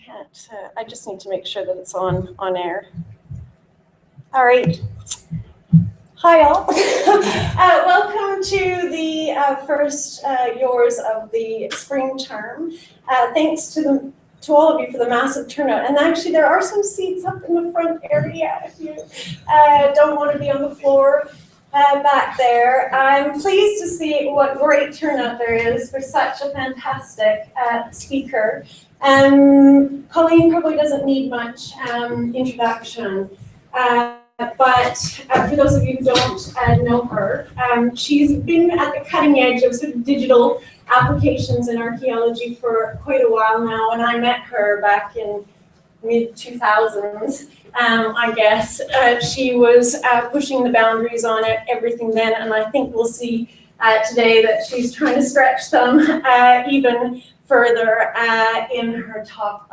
can't, I just need to make sure that it's on air. All right. Hi all. Welcome to the first yours of the spring term. Thanks to all of you for the massive turnout. And actually there are some seats up in the front area if you don't want to be on the floor back there. I'm pleased to see what great turnout there is for such a fantastic speaker. Colleen probably doesn't need much introduction. But for those of you who don't know her, she's been at the cutting edge of sort of digital applications in archaeology for quite a while now, and I met her back in mid-2000s, I guess. She was pushing the boundaries on everything then, and I think we'll see today that she's trying to stretch them even further in her talk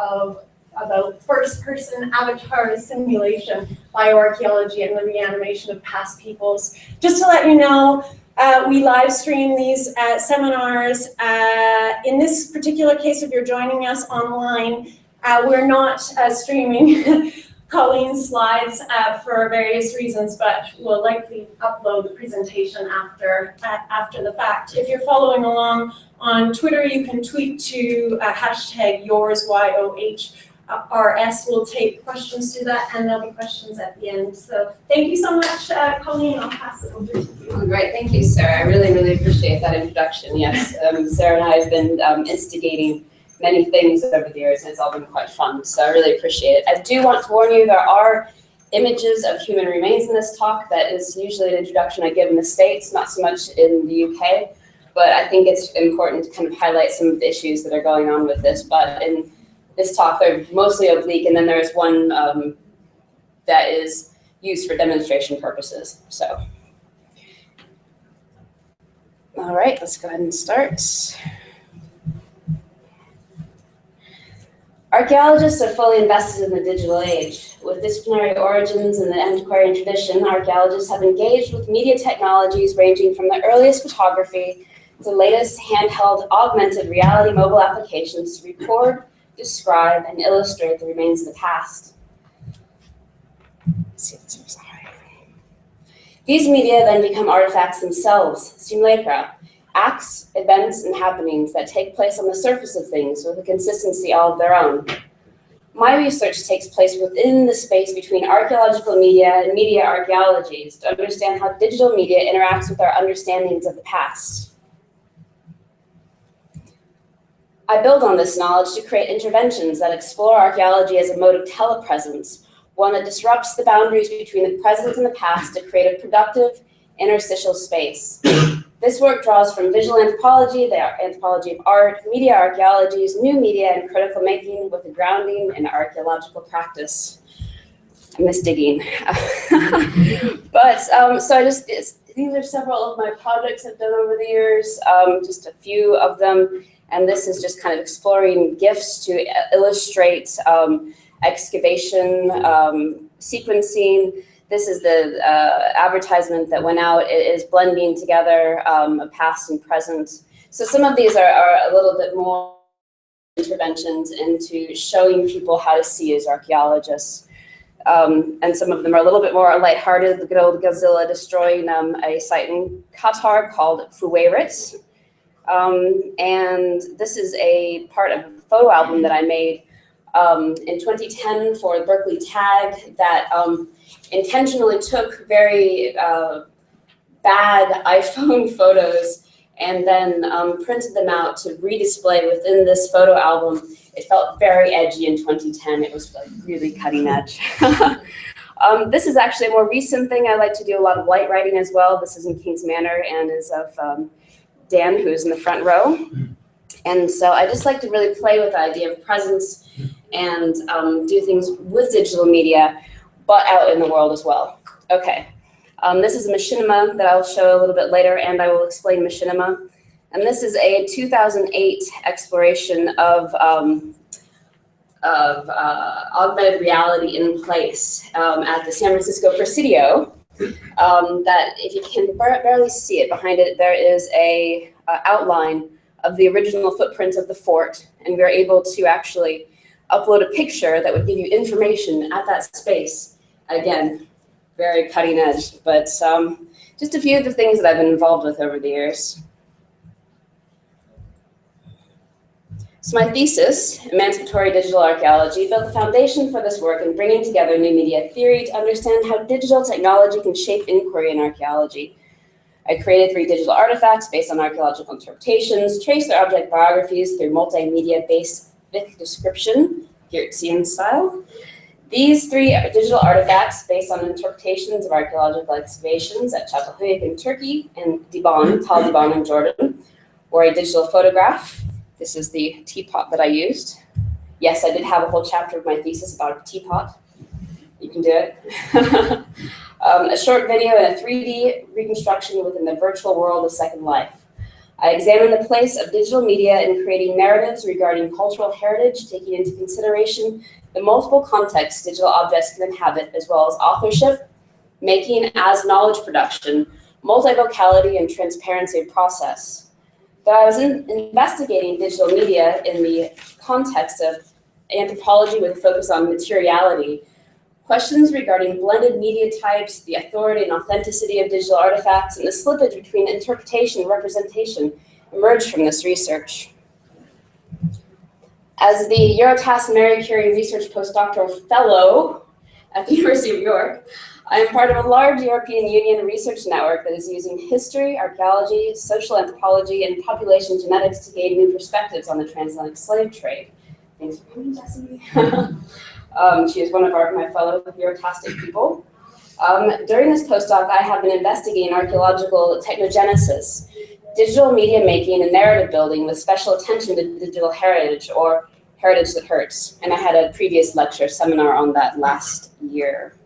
about first-person avatar simulation, bioarchaeology, and the reanimation of past peoples. Just to let you know, we live stream these seminars. In this particular case, if you're joining us online, we're not streaming Colleen's slides for various reasons, but we'll likely upload the presentation after the fact. If you're following along on Twitter, you can tweet to hashtag yours, YOHRS. We'll take questions to that, and there'll be questions at the end. So thank you so much, Colleen. I'll pass it over to you. Oh, great, thank you, Sarah. I really, really appreciate that introduction. Yes, Sarah and I have been instigating many things over the years, and it's all been quite fun, so I really appreciate it. I do want to warn you, there are images of human remains in this talk. That is usually an introduction I give in the States, not so much in the UK, but I think it's important to kind of highlight some of the issues that are going on with this. But in this talk, they're mostly oblique, and then there's one that is used for demonstration purposes. So, all right, let's go ahead and start. Archaeologists are fully invested in the digital age. With disciplinary origins in the antiquarian tradition, archaeologists have engaged with media technologies ranging from the earliest photography to the latest handheld augmented reality mobile applications to record, describe, and illustrate the remains of the past. Let's see if this is high. These media then become artifacts themselves, simulacra, acts, events, and happenings that take place on the surface of things with a consistency all of their own. My research takes place within the space between archaeological media and media archaeologies to understand how digital media interacts with our understandings of the past. I build on this knowledge to create interventions that explore archaeology as a mode of telepresence, one that disrupts the boundaries between the present and the past to create a productive interstitial space. This work draws from visual anthropology, the anthropology of art, media archaeologies, new media, and critical making with a grounding in archaeological practice. I miss digging. But so these are several of my projects I've done over the years, just a few of them. And this is just kind of exploring GIFs to illustrate excavation, sequencing. This is the advertisement that went out. It is blending together a past and present. So some of these are a little bit more interventions into showing people how to see as archaeologists. And some of them are a little bit more lighthearted. The good old Godzilla destroying a site in Qatar called Fuwairit. And this is a part of a photo album that I made in 2010 for the Berkeley Tag that intentionally took very bad iPhone photos and then printed them out to redisplay within this photo album. It felt very edgy in 2010. It was like really cutting edge. This is actually a more recent thing. I like to do a lot of light writing as well. This is in Kings Manor and is of Dan, who's in the front row. And so I just like to really play with the idea of presence and do things with digital media, but out in the world as well. Okay, this is a machinima that I'll show a little bit later, and I will explain machinima. And this is a 2008 exploration of augmented reality in place at the San Francisco Presidio. That if you can barely see it, behind it there is a outline of the original footprint of the fort, and we're able to actually upload a picture that would give you information at that space. Again, very cutting edge, but just a few of the things that I've been involved with over the years. So my thesis, Emancipatory Digital Archaeology, built the foundation for this work in bringing together new media theory to understand how digital technology can shape inquiry in archaeology. I created 3 digital artifacts based on archaeological interpretations, traced their object biographies through multimedia-based Vic description, Geertzian style. These 3 digital artifacts, based on interpretations of archaeological excavations at Çatalhöyük in Turkey and Diban, Tal Diban in Jordan, were a digital photograph. This is the teapot that I used. Yes, I did have a whole chapter of my thesis about a teapot. You can do it. A short video and a 3D reconstruction within the virtual world of Second Life. I examined the place of digital media in creating narratives regarding cultural heritage, taking into consideration the multiple contexts digital objects can inhabit, as well as authorship, making as knowledge production, multivocality, and transparency of process. But I was investigating digital media in the context of anthropology with a focus on materiality. Questions regarding blended media types, the authority and authenticity of digital artifacts, and the slippage between interpretation and representation emerged from this research. As the Eurotask Marie Curie Research Postdoctoral Fellow at the University of York, I am part of a large European Union research network that is using history, archaeology, social anthropology, and population genetics to gain new perspectives on the transatlantic slave trade. Thanks for coming, Jessie. She is one of my fellow Eurotastic people. During this postdoc, I have been investigating archaeological technogenesis, digital media making and narrative building with special attention to digital heritage, or heritage that hurts. And I had a previous lecture seminar on that last year.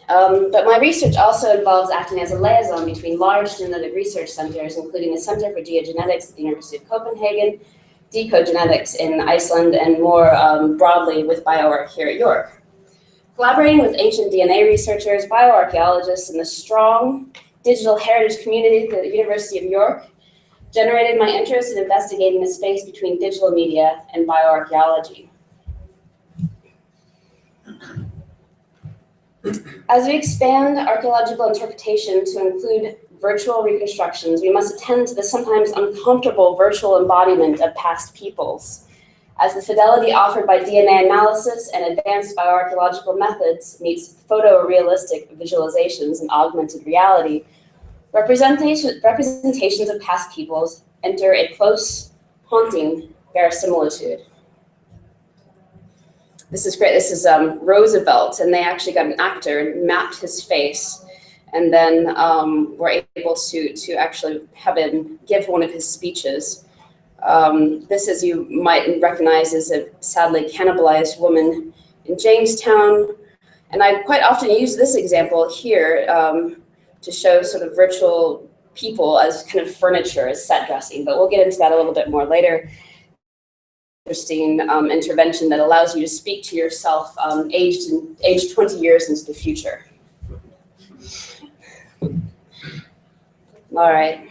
But my research also involves acting as a liaison between large genetic research centers, including the Center for Geogenetics at the University of Copenhagen, Decode Genetics in Iceland, and more broadly with Bioarch here at York. Collaborating with ancient DNA researchers, bioarchaeologists, and the strong digital heritage community at the University of York generated my interest in investigating the space between digital media and bioarchaeology. As we expand archaeological interpretation to include virtual reconstructions, we must attend to the sometimes uncomfortable virtual embodiment of past peoples. As the fidelity offered by DNA analysis and advanced bioarchaeological methods meets photorealistic visualizations and augmented reality, representations of past peoples enter a close, haunting verisimilitude. This is great. This is Roosevelt, and they actually got an actor and mapped his face, and then were able to actually have him give one of his speeches. This, as you might recognize, is a sadly cannibalized woman in Jamestown, and I quite often use this example here to show sort of virtual people as kind of furniture, as set dressing, but we'll get into that a little bit more later. Interesting intervention that allows you to speak to yourself aged 20 years into the future. All right.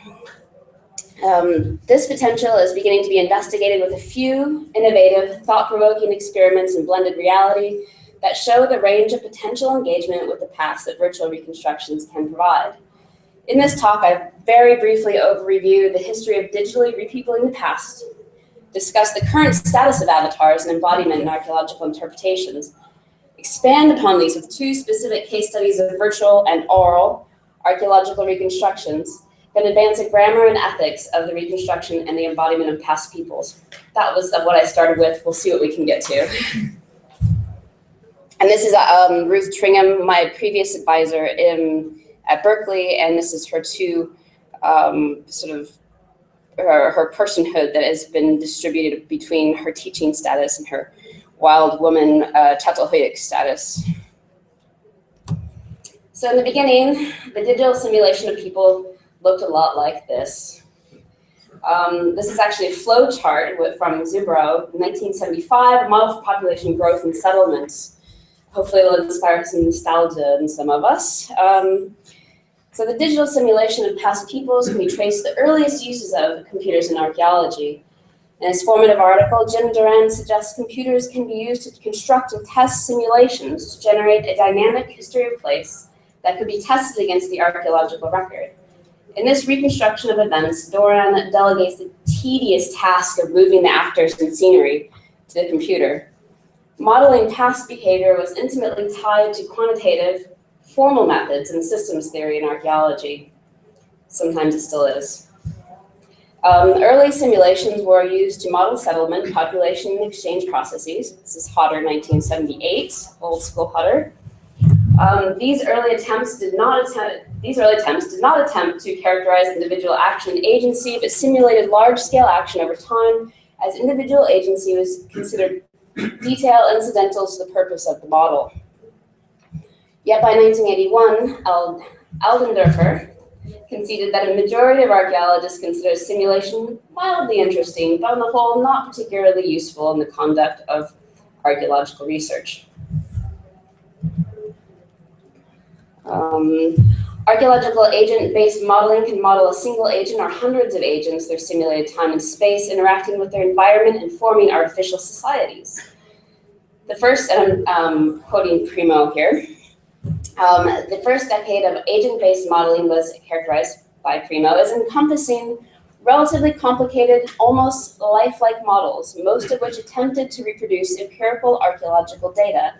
This potential is beginning to be investigated with a few innovative, thought-provoking experiments in blended reality that show the range of potential engagement with the past that virtual reconstructions can provide. In this talk, I very briefly review the history of digitally repeopling the past, discuss the current status of avatars and embodiment in archaeological interpretations, expand upon these with 2 specific case studies of virtual and oral archaeological reconstructions, then advance a grammar and ethics of the reconstruction and the embodiment of past peoples. That was what I started with. We'll see what we can get to. And this is Ruth Tringham, my previous advisor at Berkeley, and this is her 2 her personhood that has been distributed between her teaching status and her wild woman Çatalhöyük status. So in the beginning, the digital simulation of people looked a lot like this. This is actually a flow chart from Zubro, 1975, a model for population growth and settlements. Hopefully it'll inspire some nostalgia in some of us. So the digital simulation of past peoples can be traced to the earliest uses of computers in archaeology. In his formative article, Jim Duran suggests computers can be used to construct and test simulations to generate a dynamic history of place that could be tested against the archaeological record. In this reconstruction of events, Duran delegates the tedious task of moving the actors and scenery to the computer. Modeling past behavior was intimately tied to quantitative, formal methods in systems theory and archaeology. Sometimes it still is. Early simulations were used to model settlement, population, and exchange processes. This is Hodder 1978, old school Hodder. These early attempts did not attempt to characterize individual action and agency, but simulated large-scale action over time, as individual agency was considered detail incidental to the purpose of the model. Yet by 1981, Aldendorfer conceded that a majority of archaeologists consider simulation mildly interesting, but on the whole not particularly useful in the conduct of archaeological research. Archaeological agent-based modeling can model a single agent or hundreds of agents, their simulated time and space, interacting with their environment and forming artificial societies. The first, and I'm quoting Primo here, the first decade of agent-based modeling was characterized by Primo as encompassing relatively complicated, almost lifelike models, most of which attempted to reproduce empirical archaeological data.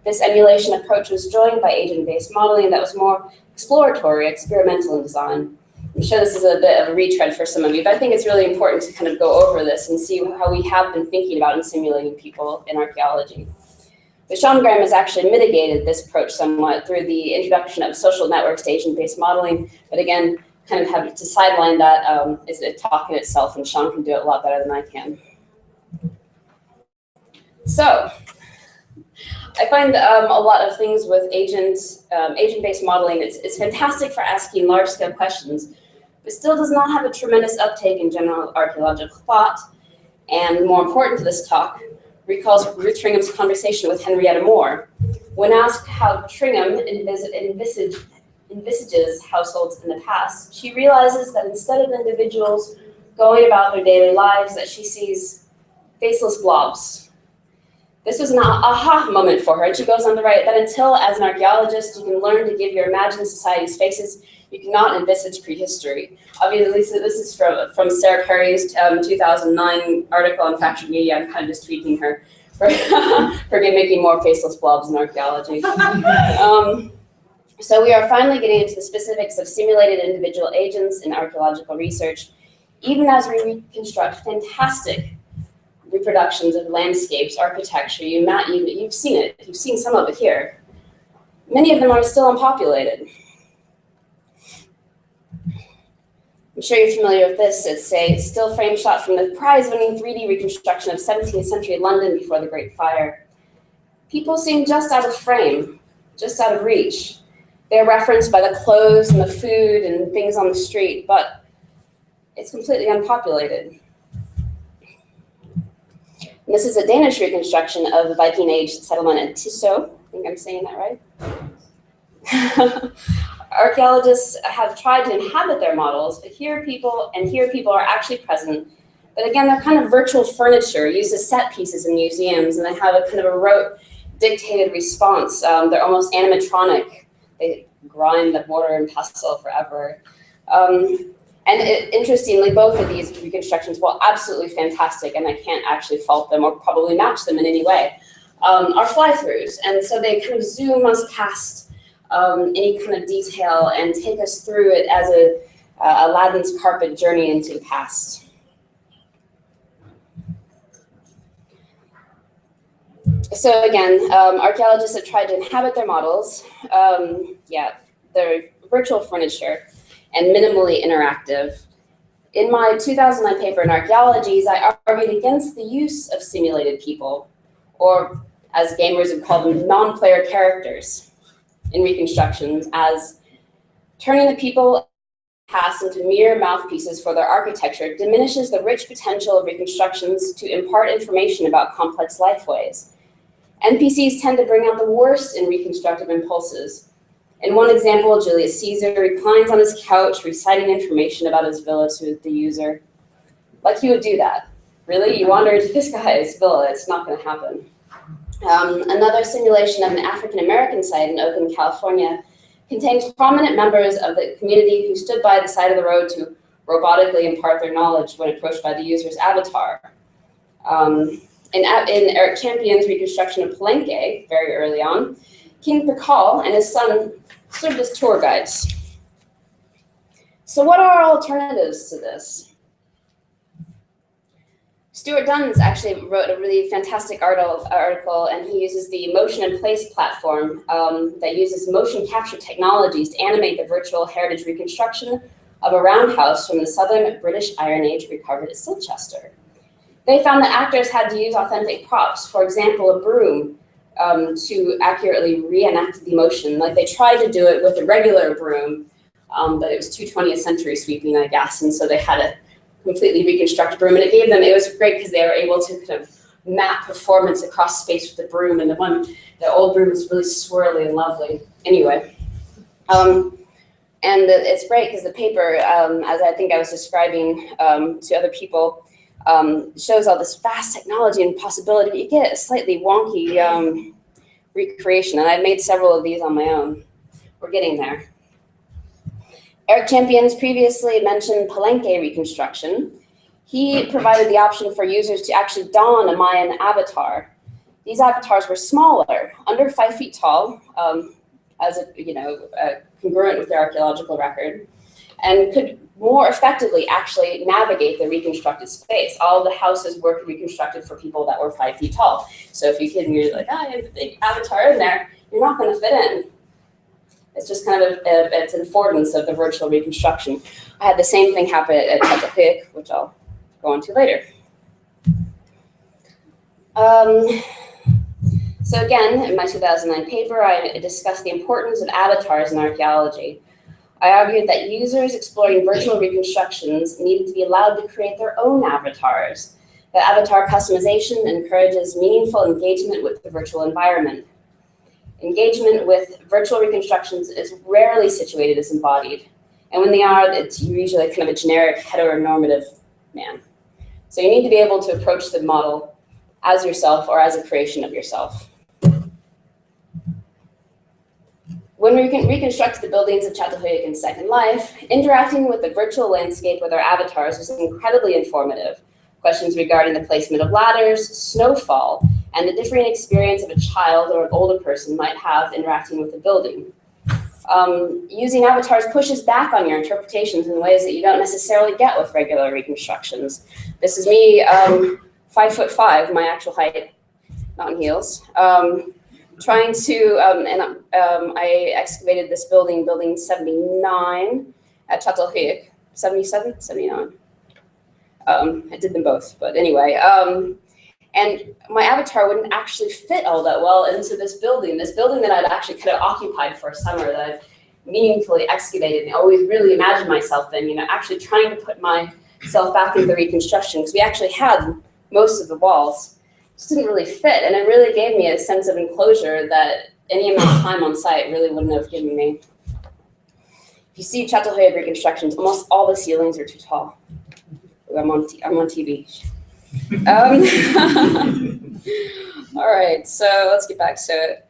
This emulation approach was joined by agent-based modeling that was more exploratory, experimental in design. I'm sure this is a bit of a retread for some of you, but I think it's really important to kind of go over this and see how we have been thinking about and simulating people in archaeology. But Sean Graham has actually mitigated this approach somewhat through the introduction of social networks to agent-based modeling, but again, kind of have to sideline that is a talk in itself, and Sean can do it a lot better than I can. So, I find a lot of things with agent-based modeling, it's fantastic for asking large-scale questions, but still does not have a tremendous uptake in general archaeological thought. And more important to this talk, recalls Ruth Tringham's conversation with Henrietta Moore. When asked how Tringham envisages households in the past, she realizes that instead of individuals going about their daily lives, that she sees faceless blobs. This was an aha moment for her, and she goes on to write that until, as an archaeologist, you can learn to give your imagined societies faces, you cannot envisage prehistory. Obviously, this is from Sarah Perry's 2009 article on Factual Media. I'm kind of just tweaking her for making more faceless blobs in archaeology. So we are finally getting into the specifics of simulated individual agents in archaeological research, even as we reconstruct fantastic reproductions of landscapes, architecture. You've seen it. You've seen some of it here. Many of them are still unpopulated. I'm sure you're familiar with this. It's a still frame shot from the prize-winning 3D reconstruction of 17th century London before the Great Fire. People seem just out of frame, just out of reach. They're referenced by the clothes and the food and things on the street, but it's completely unpopulated. And this is a Danish reconstruction of the Viking Age settlement at Tissot. I think I'm saying that right. Archaeologists have tried to inhabit their models, but here people are actually present. But again, they're kind of virtual furniture, used as set pieces in museums, and they have a kind of a rote, dictated response. They're almost animatronic. They grind the mortar and pestle forever. Interestingly, both of these reconstructions, while absolutely fantastic, and I can't actually fault them or probably match them in any way, are fly-throughs. And so they kind of zoom us past any kind of detail and take us through it as a Aladdin's carpet journey into the past. So again, archaeologists have tried to inhabit their models. They're virtual furniture and minimally interactive. In my 2009 paper in Archaeologies, I argued against the use of simulated people, or as gamers would call them, non-player characters in reconstructions, as turning the people past into mere mouthpieces for their architecture diminishes the rich potential of reconstructions to impart information about complex lifeways. NPCs tend to bring out the worst in reconstructive impulses. In one example, Julius Caesar reclines on his couch, reciting information about his villa to the user. Like he would do that. really, you wander into this guy's villa, it's not going to happen. Another simulation of an African-American site in Oakland, California, contains prominent members of the community who stood by the side of the road to robotically impart their knowledge when approached by the user's avatar. In Eric Champion's reconstruction of Palenque, very early on, King Pakal and his son served as tour guides. So what are alternatives to this? Stuart Duns actually wrote a really fantastic article, and he uses the Motion in Place platform that uses motion capture technologies to animate the virtual heritage reconstruction of a roundhouse from the southern British Iron Age recovered at Silchester. They found that actors had to use authentic props, for example, a broom, to accurately reenact the motion. Like, they tried to do it with a regular broom, but it was too 20th century sweeping, I guess, and so they had to completely reconstruct a broom, and it was great because they were able to kind of map performance across space with the broom, and the old broom was really swirly and lovely. Anyway, it's great because the paper, as I think I was describing to other people, shows all this vast technology and possibility, but you get a slightly wonky recreation, and I've made several of these on my own. We're getting there. Eric Champion's previously mentioned Palenque reconstruction. He provided the option for users to actually don a Mayan avatar. These avatars were smaller, under 5 feet tall, congruent with the archaeological record, and could more effectively actually navigate the reconstructed space. All the houses were reconstructed for people that were 5 feet tall. So if you're like, I have a big avatar in there, you're not going to fit in. It's just kind of it's an affordance of the virtual reconstruction. I had the same thing happen at Chapultepec, which I'll go on to later. So again, in my 2009 paper, I discussed the importance of avatars in archaeology. I argued that users exploring virtual reconstructions needed to be allowed to create their own avatars. That avatar customization encourages meaningful engagement with the virtual environment. Engagement with virtual reconstructions is rarely situated as embodied. And when they are, it's usually kind of a generic heteronormative man. So you need to be able to approach the model as yourself or as a creation of yourself. When we reconstructed the buildings of Çatalhöyük in Second Life, interacting with the virtual landscape with our avatars was incredibly informative. Questions regarding the placement of ladders, snowfall, and the differing experience of a child or an older person might have interacting with the building. Using avatars pushes back on your interpretations in ways that you don't necessarily get with regular reconstructions. This is me, 5'5", my actual height, not in heels, trying to, I excavated this building, building 79 at Çatalhöyük, 77, 79. I did them both, but anyway. And my avatar wouldn't actually fit all that well into this building that I'd actually kind of occupied for a summer, that I've meaningfully excavated and always really imagined myself in, actually trying to put myself back into the reconstruction, because we actually had most of the walls. It just didn't really fit, and it really gave me a sense of enclosure that any amount of time on site really wouldn't have given me. If you see Çatalhöyük reconstructions, almost all the ceilings are too tall. I'm on TV. All right, so let's get back to it.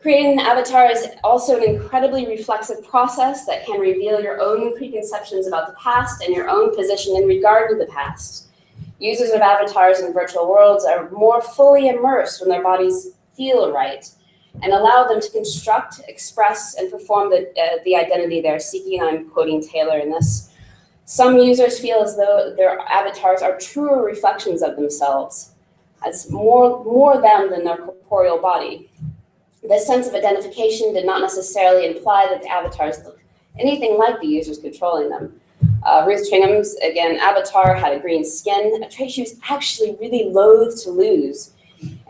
Creating an avatar is also an incredibly reflexive process that can reveal your own preconceptions about the past and your own position in regard to the past. Users of avatars in virtual worlds are more fully immersed when their bodies feel right, and allow them to construct, express, and perform the identity they're seeking. I'm quoting Taylor in this. Some users feel as though their avatars are truer reflections of themselves, as more them than their corporeal body. This sense of identification did not necessarily imply that the avatars looked anything like the users controlling them. Ruth Chingham's, again, avatar had a green skin, a trait she was actually really loath to lose.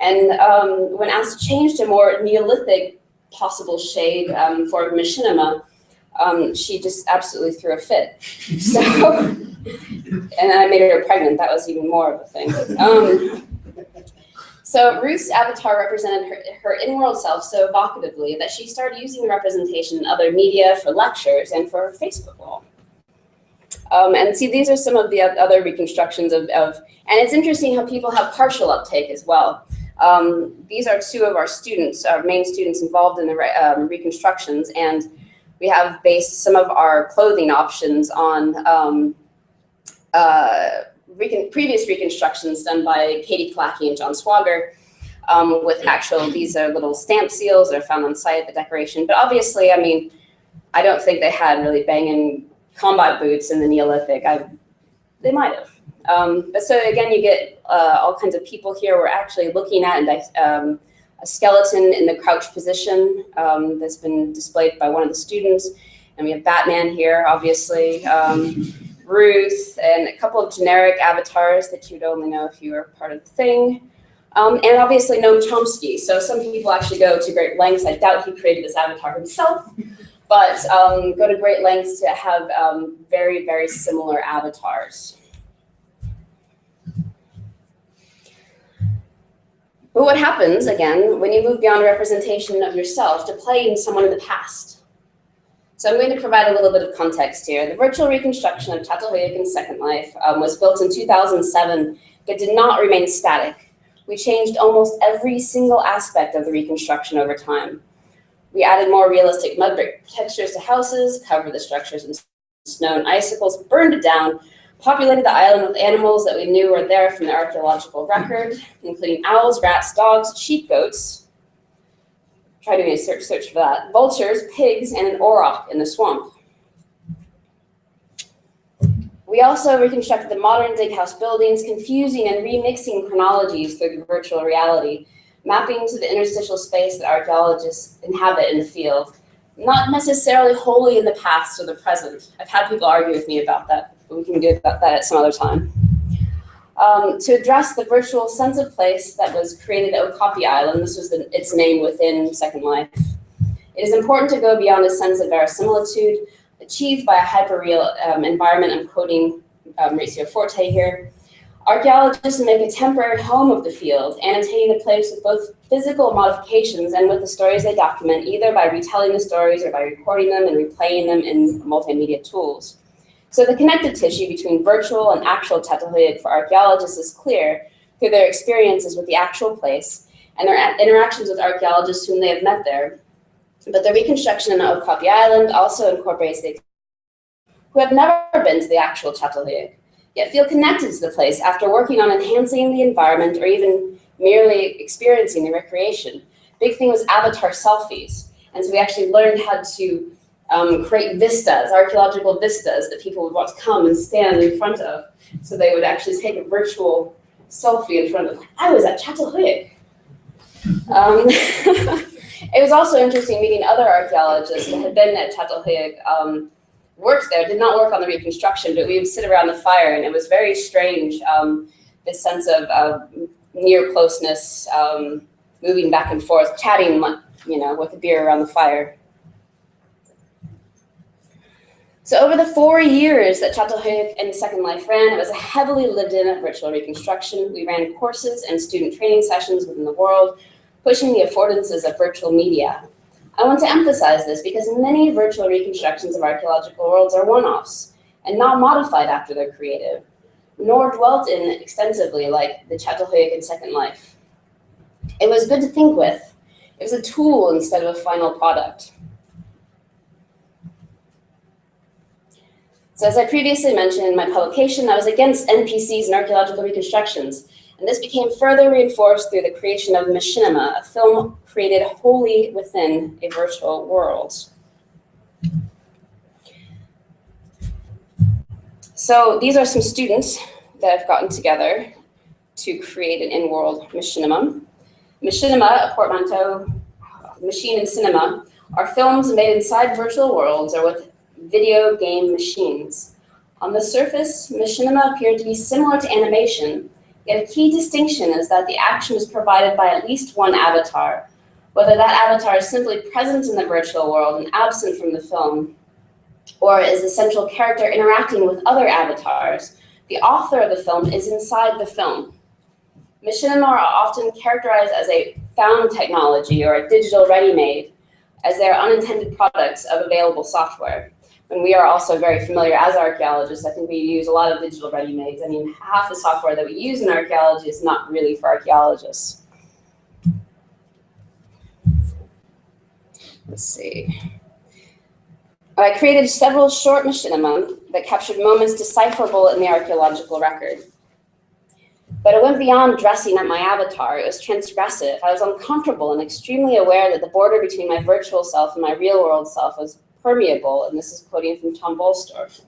And when asked to change to a more Neolithic possible shade for machinima, she just absolutely threw a fit. So, and I made her pregnant. That was even more of a thing. So Ruth's avatar represented her in-world self so evocatively that she started using the representation in other media for lectures and for her Facebook wall. And see, these are some of the other reconstructions of, and it's interesting how people have partial uptake as well. These are two of our students, our main students involved in the reconstructions, and we have based some of our clothing options on previous reconstructions done by Katie Kalaki and John Swager, with actual, these are little stamp seals that are found on site, the decoration. But obviously, I mean, I don't think they had really banging combat boots in the Neolithic. They might have. But so again, you get all kinds of people here. We're actually looking at a skeleton in the crouch position that's been displayed by one of the students. And we have Batman here, obviously, Ruth, and a couple of generic avatars that you'd only know if you were part of the thing. And obviously Noam Chomsky. So some people actually go to great lengths. I doubt he created this avatar himself, but go to great lengths to have very, very similar avatars. But what happens, again, when you move beyond a representation of yourself to playing someone in the past? So I'm going to provide a little bit of context here. The virtual reconstruction of Çatalhöyük in Second Life was built in 2007, but did not remain static. We changed almost every single aspect of the reconstruction over time. We added more realistic mud brick textures to houses, covered the structures in snow and icicles, burned it down, populated the island with animals that we knew were there from the archaeological record, including owls, rats, dogs, sheep, goats. Try doing a search for that. Vultures, pigs, and an auroch in the swamp. We also reconstructed the modern dig house buildings, confusing and remixing chronologies through the virtual reality, mapping to the interstitial space that archaeologists inhabit in the field, not necessarily wholly in the past or the present. I've had people argue with me about that, but we can do about that at some other time. To address the virtual sense of place that was created at Okapi Island, this was its name within Second Life. It is important to go beyond a sense of verisimilitude achieved by a hyperreal environment. I'm quoting Mauricio Forte here. Archaeologists make a temporary home of the field, annotating the place with both physical modifications and with the stories they document, either by retelling the stories or by recording them and replaying them in multimedia tools. So the connective tissue between virtual and actual Çatalhöyük for archaeologists is clear through their experiences with the actual place and their interactions with archaeologists whom they have met there. But the reconstruction on Okapi Island also incorporates the who have never been to the actual Çatalhöyük, yet feel connected to the place after working on enhancing the environment or even merely experiencing the recreation. Big thing was avatar selfies. And so we actually learned how to create vistas, archaeological vistas that people would want to come and stand in front of. So they would actually take a virtual selfie in front of, I was at Çatalhöyük. It was also interesting meeting other archaeologists that had been at Çatalhöyük, worked there, did not work on the reconstruction, but we would sit around the fire, and it was very strange, this sense of near closeness, moving back and forth, chatting, with a beer around the fire. So over the 4 years that Çatalhöyük and Second Life ran, it was a heavily lived-in virtual reconstruction. We ran courses and student training sessions within the world, pushing the affordances of virtual media. I want to emphasize this because many virtual reconstructions of archaeological worlds are one-offs and not modified after they're created, nor dwelt in extensively like the Çatalhöyük and Second Life. It was good to think with. It was a tool instead of a final product. So as I previously mentioned in my publication, I was against NPCs and archaeological reconstructions, and this became further reinforced through the creation of Machinima, a film created wholly within a virtual world. So these are some students that have gotten together to create an in-world machinima. Machinima, a portmanteau, machine and cinema, are films made inside virtual worlds or with video game machines. On the surface, machinima appear to be similar to animation, yet a key distinction is that the action is provided by at least one avatar, whether that avatar is simply present in the virtual world and absent from the film, or is the central character interacting with other avatars. The author of the film is inside the film. Machinima are often characterized as a found technology or a digital ready-made, as they are unintended products of available software. And we are also very familiar as archaeologists. I think we use a lot of digital ready-mades. I mean, half the software that we use in archaeology is not really for archaeologists. Let's see. I created several short machinima that captured moments decipherable in the archaeological record. But it went beyond dressing up my avatar. It was transgressive. I was uncomfortable and extremely aware that the border between my virtual self and my real world self was permeable, and this is quoting from Tom Bolstorff.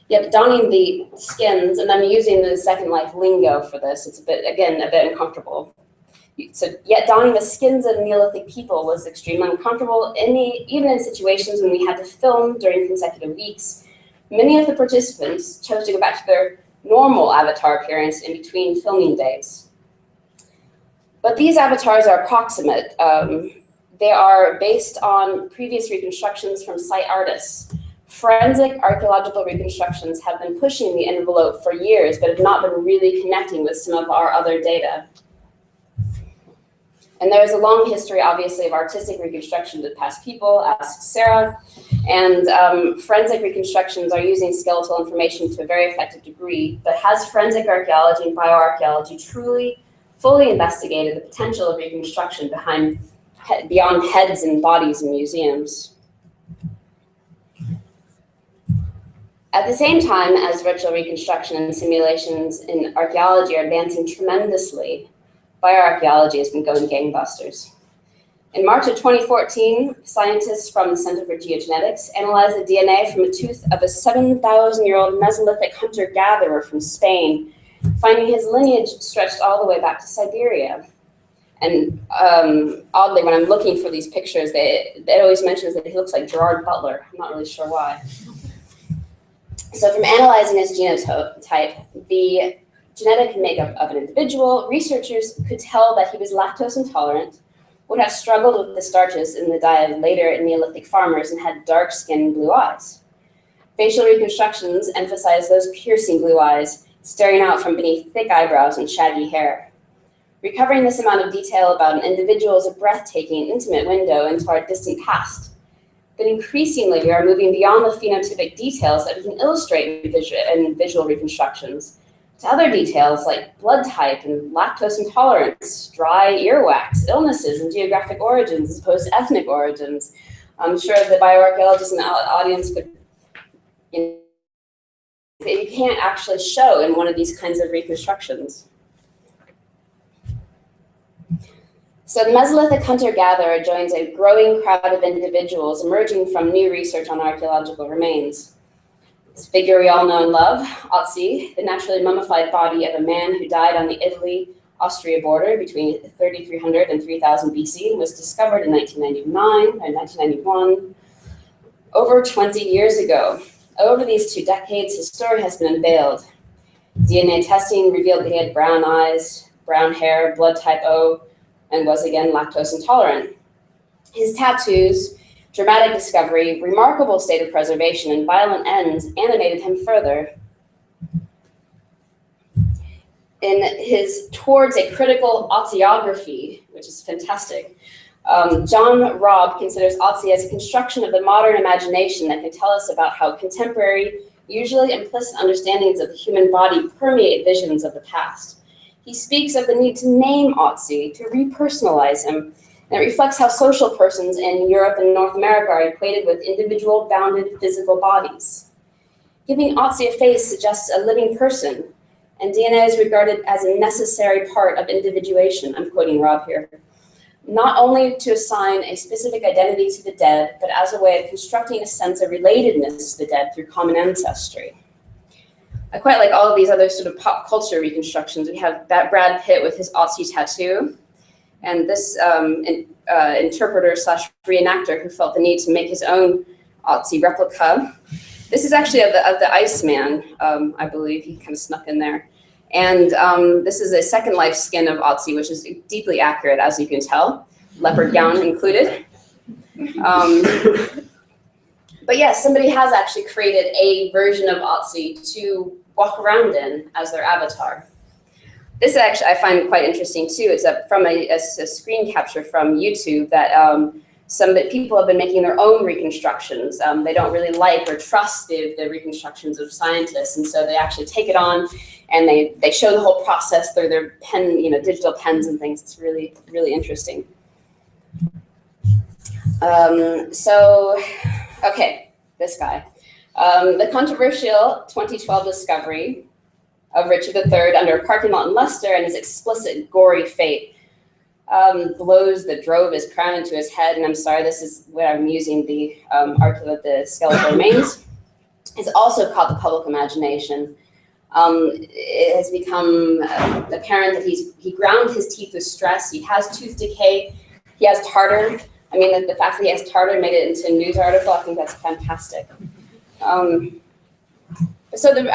Yet donning the skins, and I'm using the Second Life lingo for this, it's a bit uncomfortable. So yet donning the skins of Neolithic people was extremely uncomfortable, even in situations when we had to film during consecutive weeks. Many of the participants chose to go back to their normal avatar appearance in between filming days. But these avatars are approximate. They are based on previous reconstructions from site artists. Forensic archaeological reconstructions have been pushing the envelope for years, but have not been really connecting with some of our other data. And there's a long history, obviously, of artistic reconstructions of past people, ask Sarah. And forensic reconstructions are using skeletal information to a very effective degree, but has forensic archaeology and bioarchaeology truly fully investigated the potential of reconstruction beyond heads and bodies in museums? At the same time as virtual reconstruction and simulations in archaeology are advancing tremendously, bioarchaeology has been going gangbusters. In March of 2014, scientists from the Center for Geogenetics analyzed the DNA from a tooth of a 7,000-year-old Mesolithic hunter-gatherer from Spain, finding his lineage stretched all the way back to Siberia. And oddly, when I'm looking for these pictures, it always mentions that he looks like Gerard Butler. I'm not really sure why. So from analyzing his genotype, the genetic makeup of an individual, researchers could tell that he was lactose intolerant, would have struggled with the starches in the diet of later Neolithic farmers, and had dark skin and blue eyes. Facial reconstructions emphasize those piercing blue eyes staring out from beneath thick eyebrows and shaggy hair. Recovering this amount of detail about an individual is a breathtaking, intimate window into our distant past. But increasingly, we are moving beyond the phenotypic details that we can illustrate in visual reconstructions to other details like blood type and lactose intolerance, dry earwax, illnesses, and geographic origins as opposed to ethnic origins. I'm sure the bioarchaeologists in the audience could, that you can't actually show in one of these kinds of reconstructions. So the Mesolithic hunter-gatherer joins a growing crowd of individuals emerging from new research on archaeological remains. This figure we all know and love, Otzi, the naturally mummified body of a man who died on the Italy-Austria border between 3300 and 3000 BC, was discovered in 1999 and 1991, over 20 years ago. Over these 2 decades, his story has been unveiled. DNA testing revealed that he had brown eyes, brown hair, blood type O, and was again lactose intolerant. His tattoos, dramatic discovery, remarkable state of preservation, and violent ends animated him further. In his Towards a Critical Otziography, which is fantastic, John Robb considers Otzi as a construction of the modern imagination that can tell us about how contemporary, usually implicit understandings of the human body permeate visions of the past. He speaks of the need to name Otzi, to repersonalize him, and it reflects how social persons in Europe and North America are equated with individual bounded physical bodies. Giving Otzi a face suggests a living person, and DNA is regarded as a necessary part of individuation. I'm quoting Rob here. Not only to assign a specific identity to the dead, but as a way of constructing a sense of relatedness to the dead through common ancestry. I quite like all of these other sort of pop culture reconstructions. We have Brad Pitt with his Otzi tattoo, and this interpreter / reenactor who felt the need to make his own Otzi replica. This is actually of the Iceman, I believe. He kind of snuck in there. And this is a Second Life skin of Otzi, which is deeply accurate, as you can tell, leopard gown included. But yes, somebody has actually created a version of Otzi to walk around in as their avatar. This actually I find quite interesting too. It's from a screen capture from YouTube that some people have been making their own reconstructions. They don't really like or trust the reconstructions of scientists, and so they actually take it on and they show the whole process through their pen, digital pens and things. It's really, really interesting. Okay, this guy. The controversial 2012 discovery of Richard III under a parking lot in Leicester and his explicit gory fate blows that drove his crown into his head. And I'm sorry, this is where I'm using the the skeletal remains. Is also caught the public imagination. It has become apparent that he ground his teeth with stress. He has tooth decay. He has tartar. I mean, the fact that he has tartar made it into a news article. I think that's fantastic. I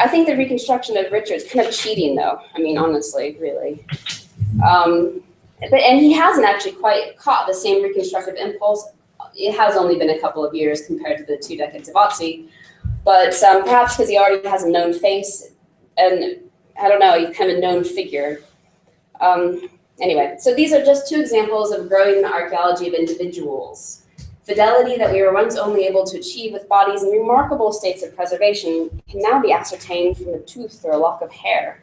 think the reconstruction of Richard's kind of cheating, though. I mean, honestly, really. And he hasn't actually quite caught the same reconstructive impulse. It has only been a couple of years compared to the 2 decades of Otzi. But perhaps because he already has a known face, and I don't know, he's kind of a known figure. Anyway, so these are just 2 examples of growing the archaeology of individuals. Fidelity that we were once only able to achieve with bodies in remarkable states of preservation can now be ascertained from a tooth or a lock of hair.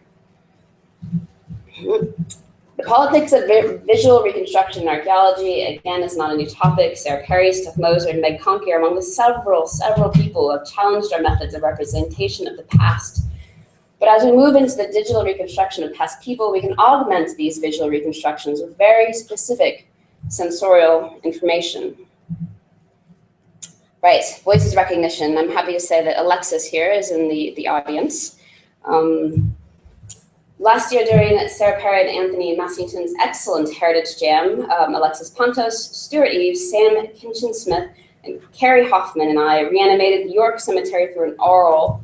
The politics of visual reconstruction in archaeology, again, is not a new topic. Sarah Perry, Steph Moser, and Meg Conkey are among the several people who have challenged our methods of representation of the past. But as we move into the digital reconstruction of past people, we can augment these visual reconstructions with very specific sensorial information. Right, voices recognition. I'm happy to say that Alexis here is in the audience. Last year during Sarah Perry and Anthony Massington's excellent Heritage Jam, Alexis Pontos, Stuart Eves, Sam Kinchin-Smith, and Carrie Hoffman and I reanimated the York Cemetery through an oral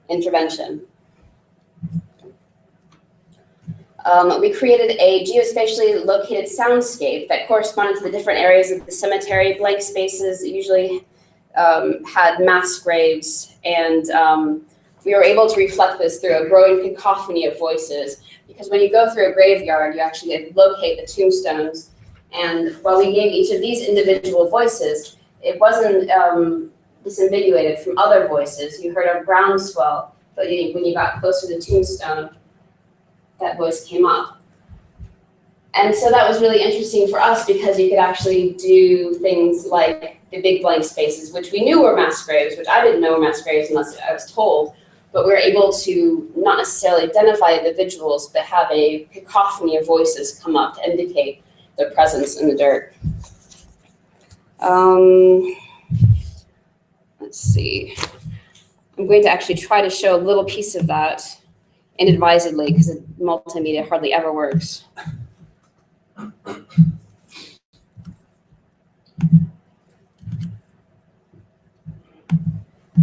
intervention. We created a geospatially located soundscape that corresponded to the different areas of the cemetery. Blank spaces usually had mass graves, and we were able to reflect this through a growing cacophony of voices, because when you go through a graveyard, you actually locate the tombstones, and while we gave each of these individual voices, it wasn't disambiguated from other voices. You heard a groundswell, but when you got closer to the tombstone, that voice came up. And so that was really interesting for us, because you could actually do things like the big blank spaces, which we knew were mass graves, which I didn't know were mass graves unless I was told, but we were able to not necessarily identify individuals, but have a cacophony of voices come up to indicate their presence in the dirt. Let's see. I'm going to actually try to show a little piece of that inadvisedly, because multimedia hardly ever works.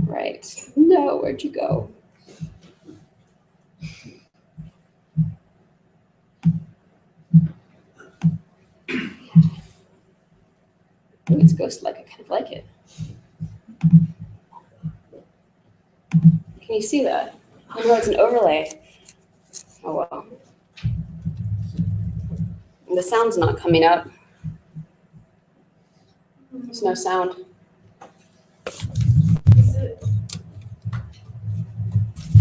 Right. No, where'd you go? Ooh, it's ghost-like. I kind of like it. Can you see that? Oh no, it's an overlay. Oh well. And the sound's not coming up. There's no sound.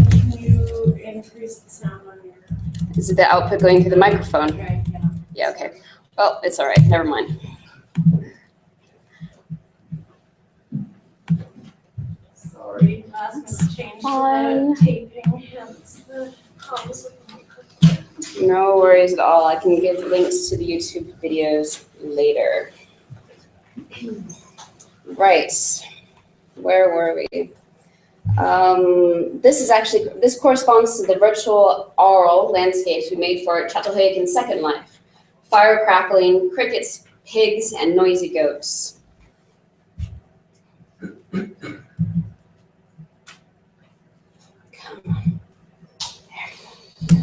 Can you increase the sound on your? Is it the output going through the microphone? Okay, yeah. Yeah, okay. Well, it's all right. Never mind. Sorry, last minute change to the taping, hence the problems with the microphone. No worries at all. I can give links to the YouTube videos later. Right. Where were we? This corresponds to the virtual aural landscapes we made for Çatalhöyük'ün Second Life. Fire crackling, crickets, pigs, and noisy goats. Come on. There you go.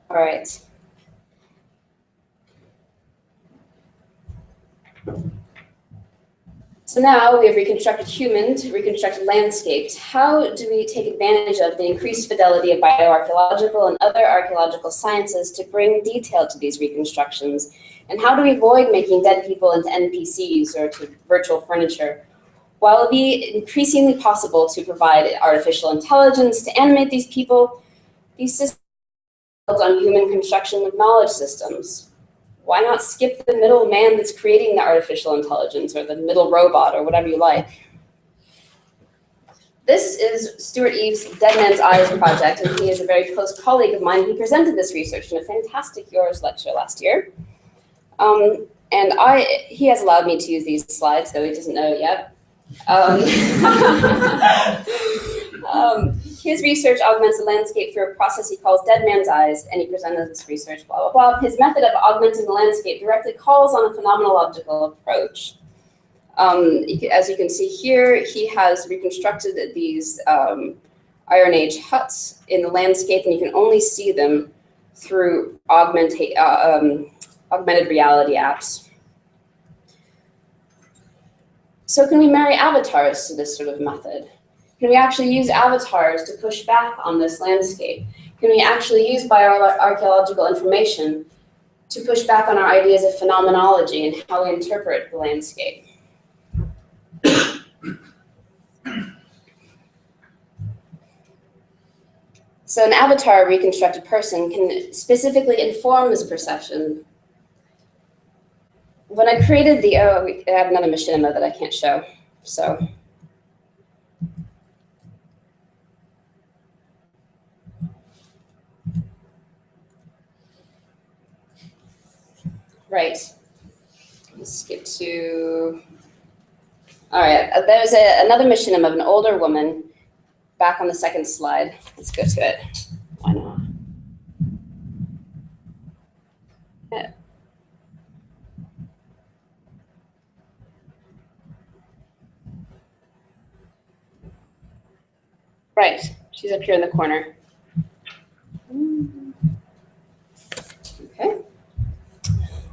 All right. So So now we have reconstructed humans, reconstructed landscapes. How do we take advantage of the increased fidelity of bioarchaeological and other archaeological sciences to bring detail to these reconstructions? And how do we avoid making dead people into NPCs or to virtual furniture? While it be increasingly possible to provide artificial intelligence to animate these people, these systems are built on human construction of knowledge systems. Why not skip the middle man that's creating the artificial intelligence, or the middle robot, or whatever you like? This is Stuart Eve's Dead Man's Eyes project, and he is a very close colleague of mine. He presented this research in a fantastic Yours lecture last year. He has allowed me to use these slides, though he doesn't know it yet. His research augments the landscape through a process he calls Dead Man's Eyes, and he presented this research, blah, blah, blah. His method of augmenting the landscape directly calls on a phenomenological approach. As you can see here, he has reconstructed these Iron Age huts in the landscape, and you can only see them through augmented reality apps. So can we marry avatars to this sort of method? Can we actually use avatars to push back on this landscape? Can we actually use bioarchaeological information to push back on our ideas of phenomenology and how we interpret the landscape? So an avatar reconstructed person can specifically inform this perception. When I created the, I have another machinima that I can't show, so. Right, let's skip to, all right, there's another machinima of an older woman back on the second slide. Let's go to it, why not? Yeah. Right, she's up here in the corner. Okay.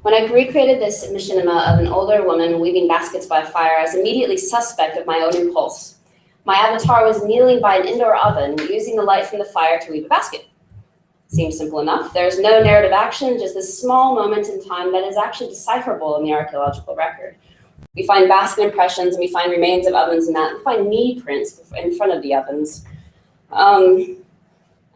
When I recreated this machinima of an older woman weaving baskets by a fire, I was immediately suspect of my own impulse. My avatar was kneeling by an indoor oven, using the light from the fire to weave a basket. Seems simple enough. There's no narrative action, just this small moment in time that is actually decipherable in the archaeological record. We find basket impressions, and we find remains of ovens and that. We find knee prints in front of the ovens. I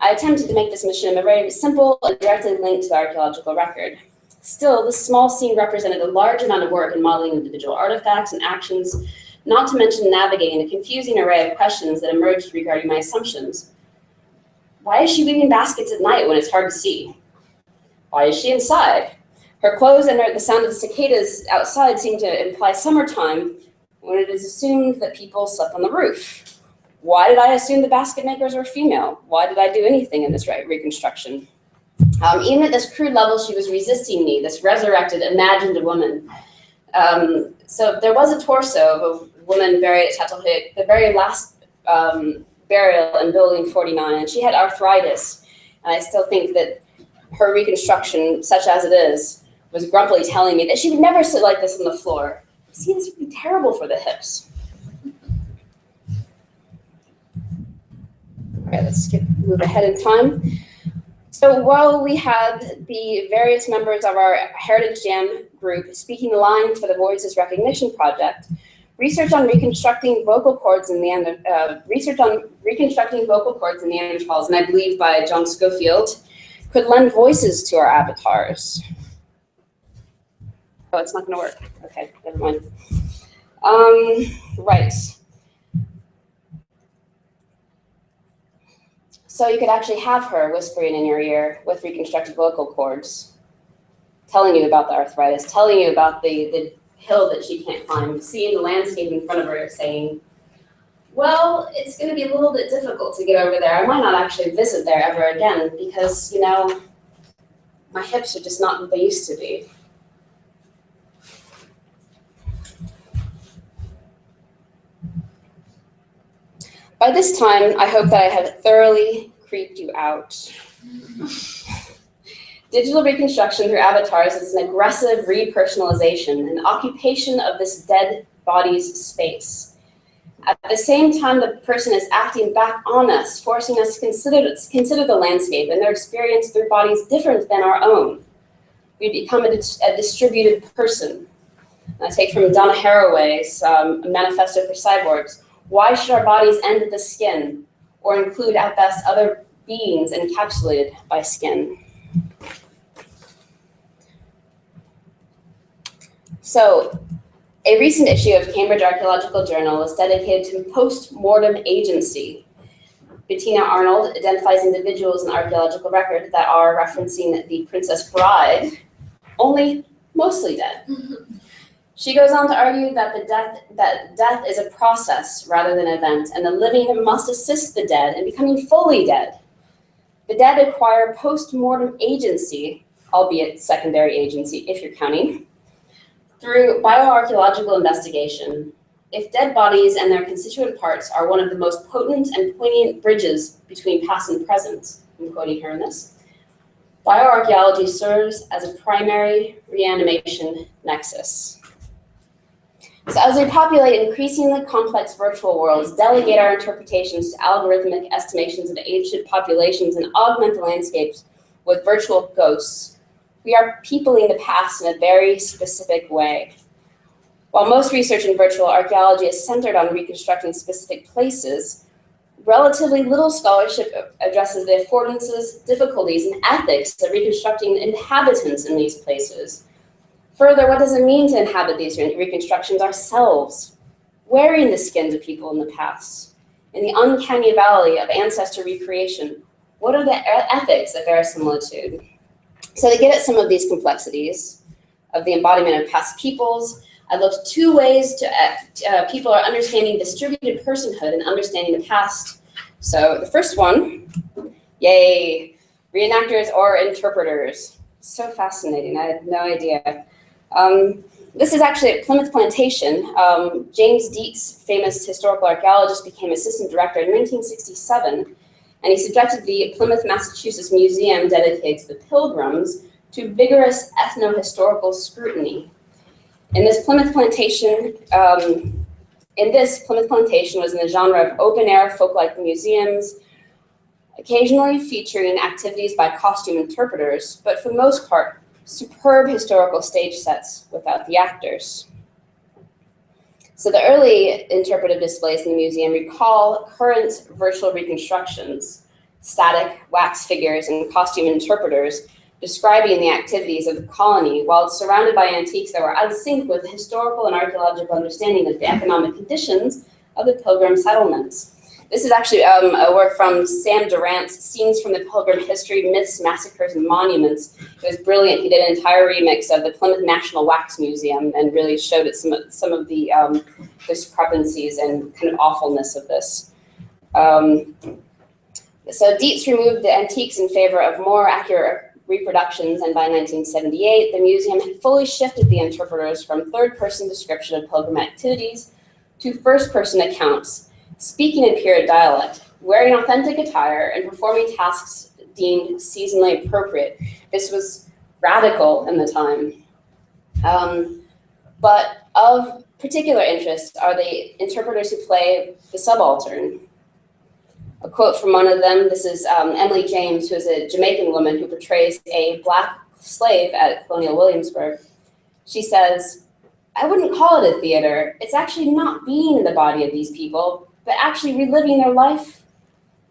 attempted to make this machinima very simple and directly linked to the archaeological record. Still, this small scene represented a large amount of work in modeling individual artifacts and actions, not to mention navigating the confusing array of questions that emerged regarding my assumptions. Why is she weaving baskets at night when it's hard to see? Why is she inside? Her clothes and the sound of the cicadas outside seem to imply summertime when it is assumed that people slept on the roof. Why did I assume the basket makers were female? Why did I do anything in this reconstruction? Even at this crude level, she was resisting me, this resurrected, imagined woman. So there was a torso of a woman buried at Châteauhut, the very last burial in Building 49, and she had arthritis. And I still think that her reconstruction, such as it is, was grumpily telling me that she would never sit like this on the floor. See, this would be terrible for the hips. All right, let's move ahead in time. So while we had the various members of our Heritage Jam group speaking the line for the Voices Recognition Project, research on reconstructing vocal cords in Neanderthals, and I believe by John Schofield, could lend voices to our avatars. Oh, it's not going to work. Okay, never mind. Right. So you could actually have her whispering in your ear with reconstructed vocal cords, telling you about the arthritis, telling you about the hill that she can't climb, seeing the landscape in front of her, saying, well, it's going to be a little bit difficult to get over there. I might not actually visit there ever again because, you know, my hips are just not what they used to be. By this time, I hope that I have thoroughly creeped you out. Digital reconstruction through avatars is an aggressive repersonalization, an occupation of this dead body's space. At the same time, the person is acting back on us, forcing us to consider the landscape and their experience through bodies different than our own. We become a distributed person. And I take from Donna Haraway's Manifesto for Cyborgs. Why should our bodies end at the skin, or include at best other beings encapsulated by skin? So, a recent issue of Cambridge Archaeological Journal was dedicated to post-mortem agency. Bettina Arnold identifies individuals in the archaeological record that are referencing the Princess Bride, only mostly dead. She goes on to argue that death is a process rather than an event, and the living must assist the dead in becoming fully dead. The dead acquire post-mortem agency, albeit secondary agency if you're counting, through bioarchaeological investigation. If dead bodies and their constituent parts are one of the most potent and poignant bridges between past and present, I'm quoting her in this, bioarchaeology serves as a primary reanimation nexus. So as we populate increasingly complex virtual worlds, delegate our interpretations to algorithmic estimations of ancient populations, and augment the landscapes with virtual ghosts, we are peopling the past in a very specific way. While most research in virtual archaeology is centered on reconstructing specific places, relatively little scholarship addresses the affordances, difficulties, and ethics of reconstructing inhabitants in these places. Further, what does it mean to inhabit these reconstructions ourselves, wearing the skins of people in the past? In the uncanny valley of ancestor recreation, what are the ethics of verisimilitude? So to get at some of these complexities of the embodiment of past peoples, I looked two ways to people are understanding distributed personhood and understanding the past. So the first one, yay, reenactors or interpreters. So fascinating, I had no idea. This is actually at Plymouth Plantation. James Dietz, famous historical archaeologist, became assistant director in 1967. And he subjected the Plymouth, Massachusetts Museum dedicated to the Pilgrims to vigorous ethno-historical scrutiny. Plymouth Plantation was in the genre of open-air folk-like museums, occasionally featuring activities by costume interpreters, but for the most part, superb historical stage sets without the actors. So the early interpretive displays in the museum recall current virtual reconstructions, static wax figures and costume interpreters describing the activities of the colony while it's surrounded by antiques that were out of sync with historical and archaeological understanding of the economic conditions of the Pilgrim settlements. This is actually a work from Sam Durant's Scenes from the Pilgrim History, Myths, Massacres, and Monuments. It was brilliant. He did an entire remix of the Plymouth National Wax Museum and really showed it some of the discrepancies and kind of awfulness of this. So Dietz removed the antiques in favor of more accurate reproductions, and by 1978, the museum had fully shifted the interpreters from third-person description of pilgrim activities to first-person accounts, speaking in pure dialect, wearing authentic attire, and performing tasks deemed seasonally appropriate. This was radical in the time. But of particular interest are the interpreters who play the subaltern. A quote from one of them, this is Emily James, who is a Jamaican woman who portrays a Black slave at Colonial Williamsburg. She says, "I wouldn't call it a theater. It's actually not being in the body of these people, but actually reliving their life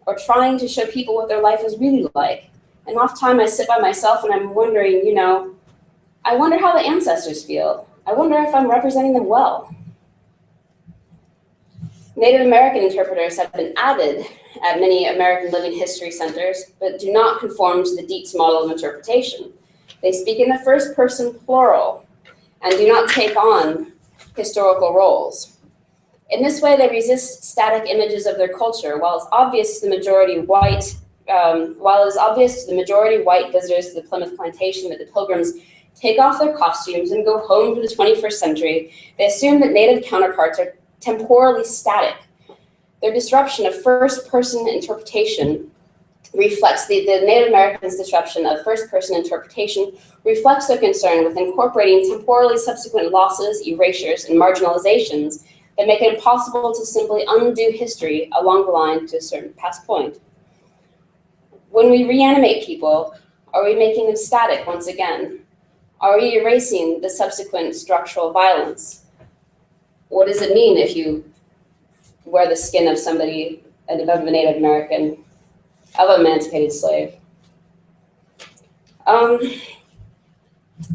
or trying to show people what their life is really like. And oftentimes I sit by myself and I'm wondering, I wonder how the ancestors feel. I wonder if I'm representing them well." Native American interpreters have been added at many American living history centers, but do not conform to the Dietz model of interpretation. They speak in the first person plural and do not take on historical roles. In this way, they resist static images of their culture. While it is obvious to the majority white visitors to the Plymouth Plantation that the Pilgrims take off their costumes and go home to the 21st century, they assume that Native counterparts are temporally static. Their disruption of first-person interpretation reflects the Native Americans' disruption of first-person interpretation reflects their concern with incorporating temporally subsequent losses, erasures, and marginalizations that make it impossible to simply undo history along the line to a certain past point. When we reanimate people, are we making them static once again? Are we erasing the subsequent structural violence? What does it mean if you wear the skin of somebody, of a Native American, of an emancipated slave?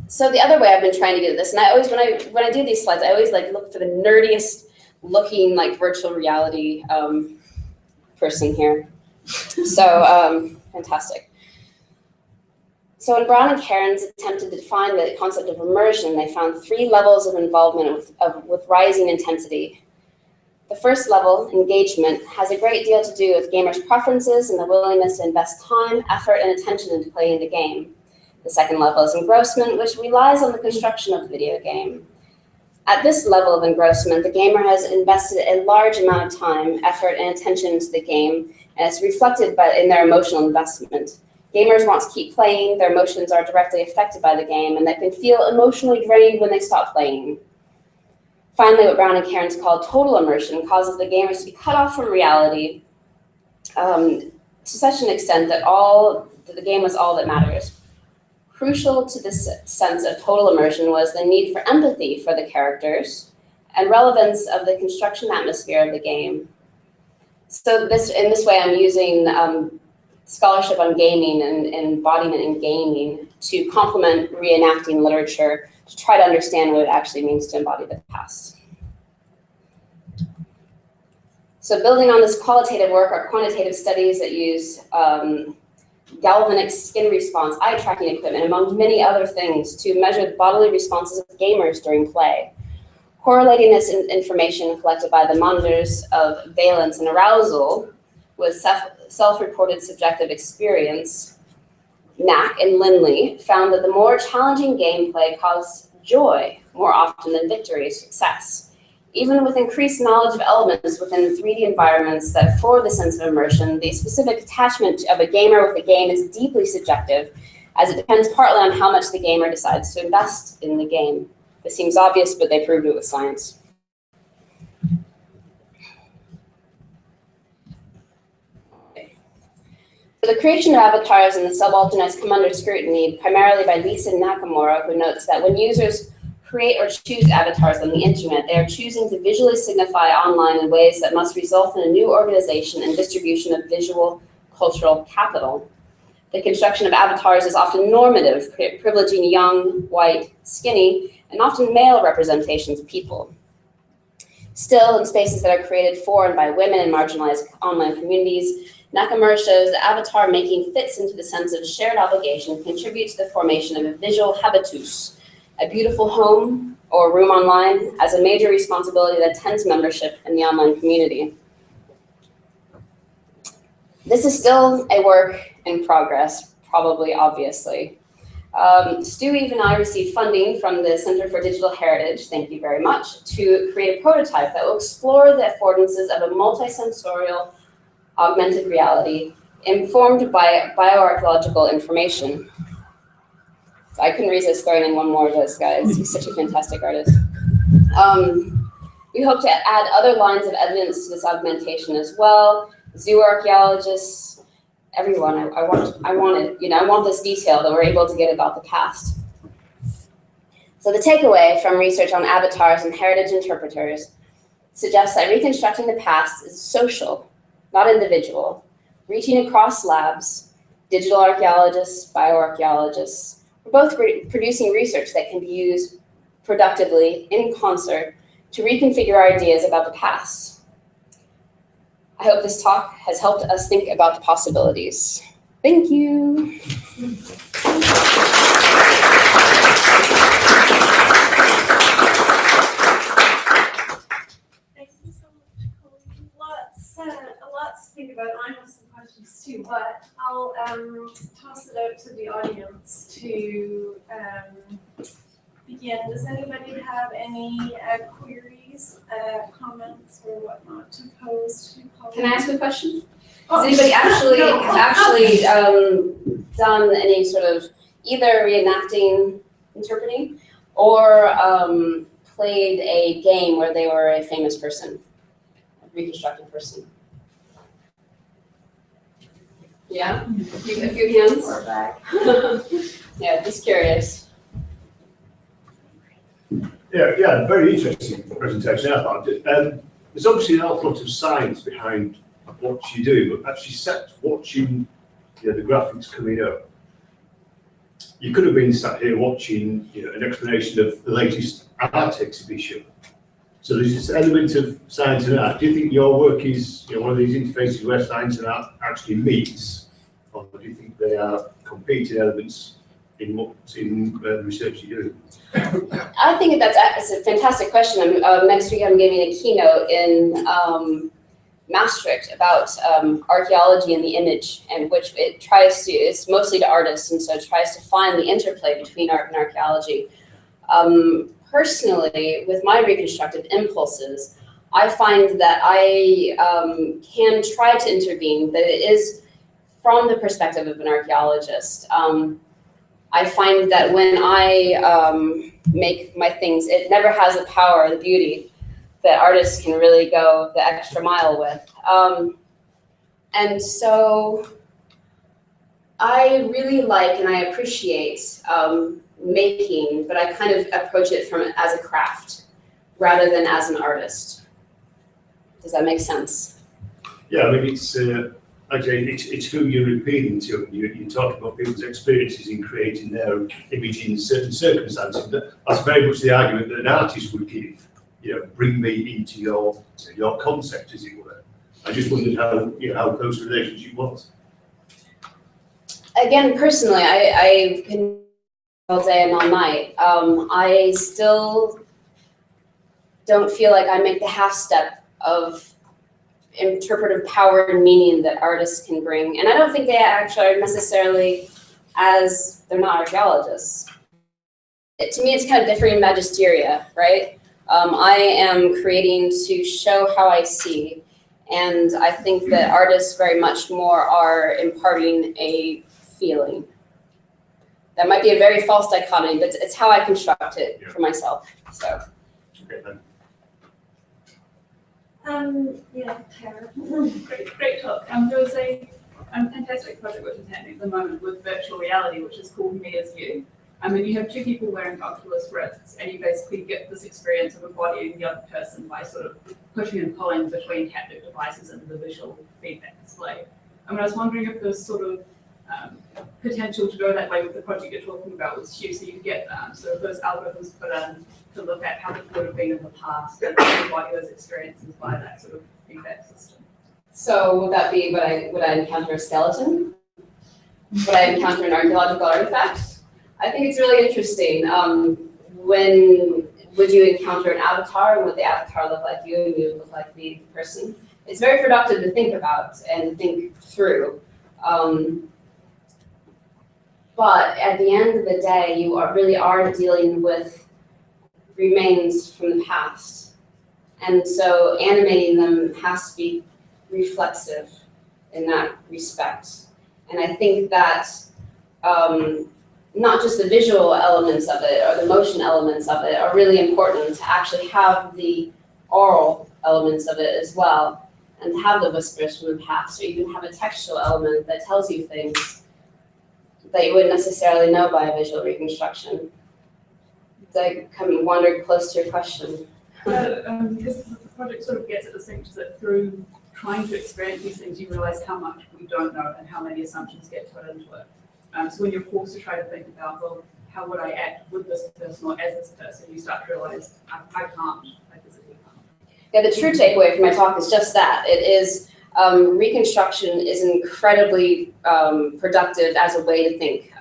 So the other way I've been trying to get at this, and I always, when I do these slides, I always like look for the nerdiest looking like virtual reality person here. So fantastic. So when Brown and Cairns attempted to define the concept of immersion, they found 3 levels of involvement with rising intensity. The first level, engagement, has a great deal to do with gamers' preferences and the willingness to invest time, effort, and attention into playing the game. The second level is engrossment, which relies on the construction of the video game. At this level of engrossment, the gamer has invested a large amount of time, effort, and attention into the game, and it's reflected in their emotional investment. Gamers want to keep playing, their emotions are directly affected by the game, and they can feel emotionally drained when they stop playing. Finally, what Brown and Cairns called total immersion causes the gamers to be cut off from reality to such an extent that the game was all that matters. Crucial to this sense of total immersion was the need for empathy for the characters and relevance of the construction atmosphere of the game. So in this way, I'm using scholarship on gaming and embodiment in gaming to complement reenacting literature to try to understand what it actually means to embody the past. So building on this qualitative work are quantitative studies that use galvanic skin response, eye tracking equipment, among many other things, to measure the bodily responses of gamers during play. Correlating this information collected by the monitors of valence and arousal with self-reported subjective experience, Knack and Lindley found that the more challenging gameplay caused joy more often than victory or success. Even with increased knowledge of elements within the 3D environments that afford the sense of immersion, the specific attachment of a gamer with a game is deeply subjective, as it depends partly on how much the gamer decides to invest in the game. This seems obvious, but they proved it with science. So the creation of avatars and the subalterns come under scrutiny, primarily by Lisa Nakamura, who notes that when users create or choose avatars on the internet, they are choosing to visually signify online in ways that must result in a new organization and distribution of visual cultural capital. The construction of avatars is often normative, privileging young, white, skinny, and often male representations of people. Still, in spaces that are created for and by women and marginalized online communities, Nakamura shows that avatar making fits into the sense of shared obligation, contributes to the formation of a visual habitus, a beautiful home or room online, as a major responsibility that attends membership in the online community. This is still a work in progress, probably obviously. Stu, Eve, and I received funding from the Center for Digital Heritage, thank you very much, to create a prototype that will explore the affordances of a multisensorial augmented reality informed by bioarchaeological information. So I couldn't resist throwing in one more of those guys. He's such a fantastic artist. We hope to add other lines of evidence to this augmentation as well. Zoo archaeologists, everyone. I want this detail that we're able to get about the past. So the takeaway from research on avatars and heritage interpreters suggests that reconstructing the past is social, not individual, reaching across labs, digital archaeologists, bioarchaeologists. We're both producing research that can be used productively in concert to reconfigure our ideas about the past. I hope this talk has helped us think about the possibilities. Thank you. Thank you so much, Colleen. Lots to think about. I have some questions too, but I'll toss it out to the audience to begin. Does anybody have any queries, comments, or whatnot to pose to Colleen? Can I ask a question? Has anybody actually done any sort of either reenacting, interpreting, or played a game where they were a famous person, a reconstructed person? Yeah, a few hands. Or back. Yeah, just curious. Yeah, very interesting presentation, I thought. There's obviously an awful lot of science behind what you do, but actually sat watching the graphics coming up, you could have been sat here watching an explanation of the latest art exhibition. So there's this element of science and art. Do you think your work is one of these interfaces where science and art actually meets, or do you think they are competing elements in the research you do? I think that's a fantastic question. Next week I'm giving a keynote in Maastricht about archaeology and the image, and which it's mostly to artists, and so it tries to find the interplay between art and archaeology. Personally, with my reconstructive impulses, I find that I can try to intervene, but it is from the perspective of an archaeologist. I find that when I make my things, it never has the power, the beauty that artists can really go the extra mile with. And so I really like and I appreciate making, but I kind of approach it as a craft rather than as an artist. Does that make sense? Yeah, I mean, it's who you're appealing to. You talk about people's experiences in creating their image in certain circumstances. That's very much the argument that an artist would give. Bring me into your concept, as it were. I just wondered how close the relationship was. Again, personally, I can all day and all night. I still don't feel like I make the half step of interpretive power and meaning that artists can bring. And I don't think they actually are necessarily, as they're not archaeologists. To me, it's kind of differing magisteria, right? I am creating to show how I see. And I think that artists very much more are imparting a feeling. That might be a very false dichotomy, but it's how I construct it for myself. So. Okay, then. Tara. Great talk. There was a fantastic project which is happening at the moment with virtual reality, which is called Me As You. And you have two people wearing Oculus Rifts, and you basically get this experience of embodying the other person by sort of pushing and pulling between haptic devices into the visual feedback display. I was wondering if there's sort of potential to go that way with the project you're talking about with Stu, so you get sort of those algorithms put in to look at how it would have been in the past and embody those experiences by that sort of feedback system. So would that be, would I encounter a skeleton? Would I encounter an archaeological artifact? I think it's really interesting. When would you encounter an avatar, and would the avatar look like you and you would look like the person? It's very productive to think about and think through. But at the end of the day, you really are dealing with remains from the past. And so animating them has to be reflexive in that respect. And I think that not just the visual elements of it or the motion elements of it are really important, to actually have the oral elements of it as well, and have the whispers from the past, or even have a textual element that tells you things that you wouldn't necessarily know by a visual reconstruction. Did I wander close to your question? Because the project sort of gets at the thing that through trying to experience these things, you realize how much we don't know and how many assumptions get put into it. So when you're forced to try to think about, well, how would I act with this person or as this person, you start to realize I can't, I physically can't. Yeah, the true takeaway from my talk is just that. It is reconstruction is incredibly productive as a way to think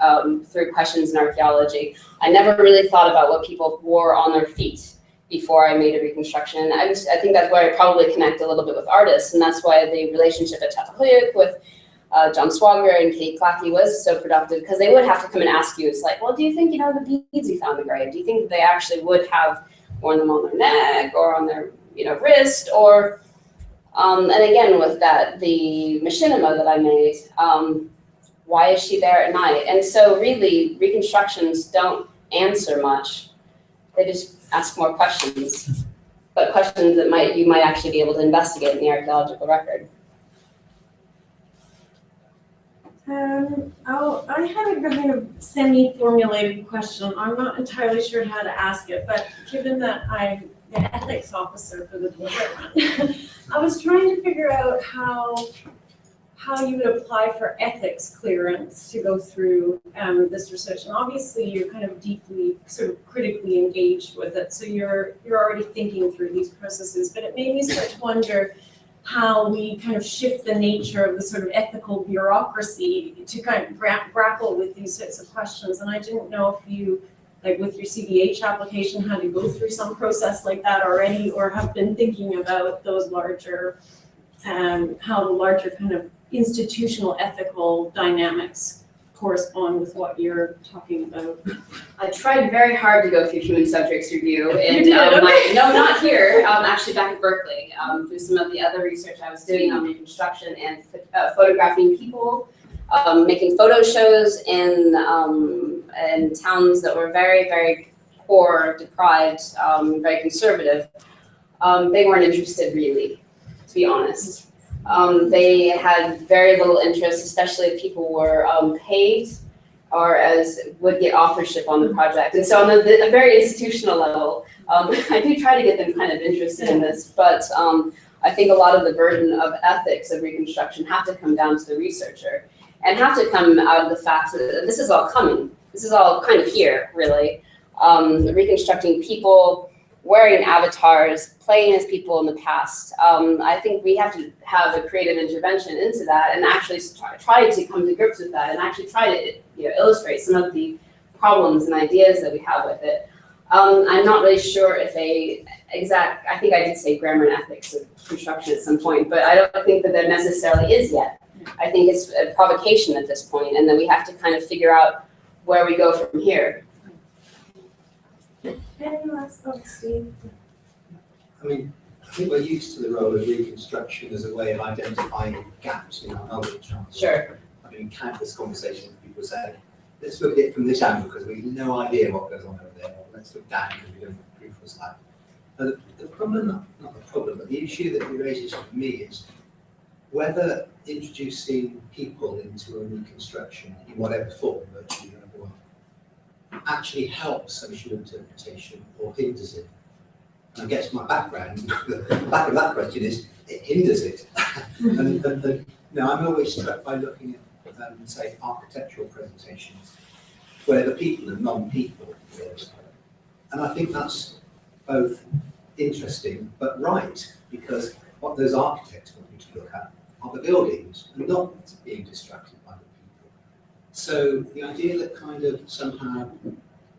through questions in archaeology. I never really thought about what people wore on their feet before I made a reconstruction. I think that's where I probably connect a little bit with artists, and that's why the relationship at Çatalhöyük with John Swager and Kate Clackey was so productive, because they would have to come and ask you, it's like, well, do you think, the beads you found in the grave, do you think they actually would have worn them on their neck or on their, wrist, or And again, with that, the machinima that I made, why is she there at night? And so really, reconstructions don't answer much. They just ask more questions, but questions that you might actually be able to investigate in the archaeological record. I had a kind of semi-formulated question. I'm not entirely sure how to ask it, but given that I'm the ethics officer for the department, I was trying to figure out how you would apply for ethics clearance to go through this research. And obviously you're kind of deeply, sort of critically engaged with it. So you're already thinking through these processes, but it made me start to wonder how we kind of shift the nature of the sort of ethical bureaucracy to kind of grapple with these sorts of questions. And I didn't know if you, like with your CDH application, had to go through some process like that already, or have been thinking about those larger, how the larger kind of institutional ethical dynamics correspond with what you're talking about. I tried very hard to go through human subjects review, and You did, okay. no, not here. Actually, back at Berkeley, through some of the other research I was doing on reconstruction and photographing people, making photo shows in towns that were very, very poor, deprived, very conservative. They weren't interested really, to be honest. They had very little interest, especially if people were paid or would get authorship on the project. And so on a very institutional level, I do try to get them kind of interested in this, but I think a lot of the burden of ethics of reconstruction have to come down to the researcher and have to come out of the fact that this is all coming. This is all kind of here, really. Reconstructing people, wearing avatars, playing as people in the past. I think we have to have a creative intervention into that and actually try to come to grips with that and actually try to illustrate some of the problems and ideas that we have with it. I'm not really sure if I think I did say grammar and ethics of construction at some point, but I don't think that there necessarily is yet. I think it's a provocation at this point, and then we have to kind of figure out where we go from here. Any last thoughts, Steve? I mean, I think we're used to the role of reconstruction as a way of identifying gaps in our knowledge. Sure. I've been in countless conversations with people saying, let's look at it from this angle because we've no idea what goes on over there, or let's look down because we don't know what the roof was like. But the problem, not the problem, but the issue that he raises for me is whether introducing people into a reconstruction in whatever form, virtually or actually helps social interpretation or hinders it. And I guess my background, the back of that question is, it hinders it. and I'm always struck by looking at, say, architectural presentations, where the people are non-people. And I think that's both interesting but right, because what those architects want you to look at are the buildings and not being distracted by the people. So the idea that kind of somehow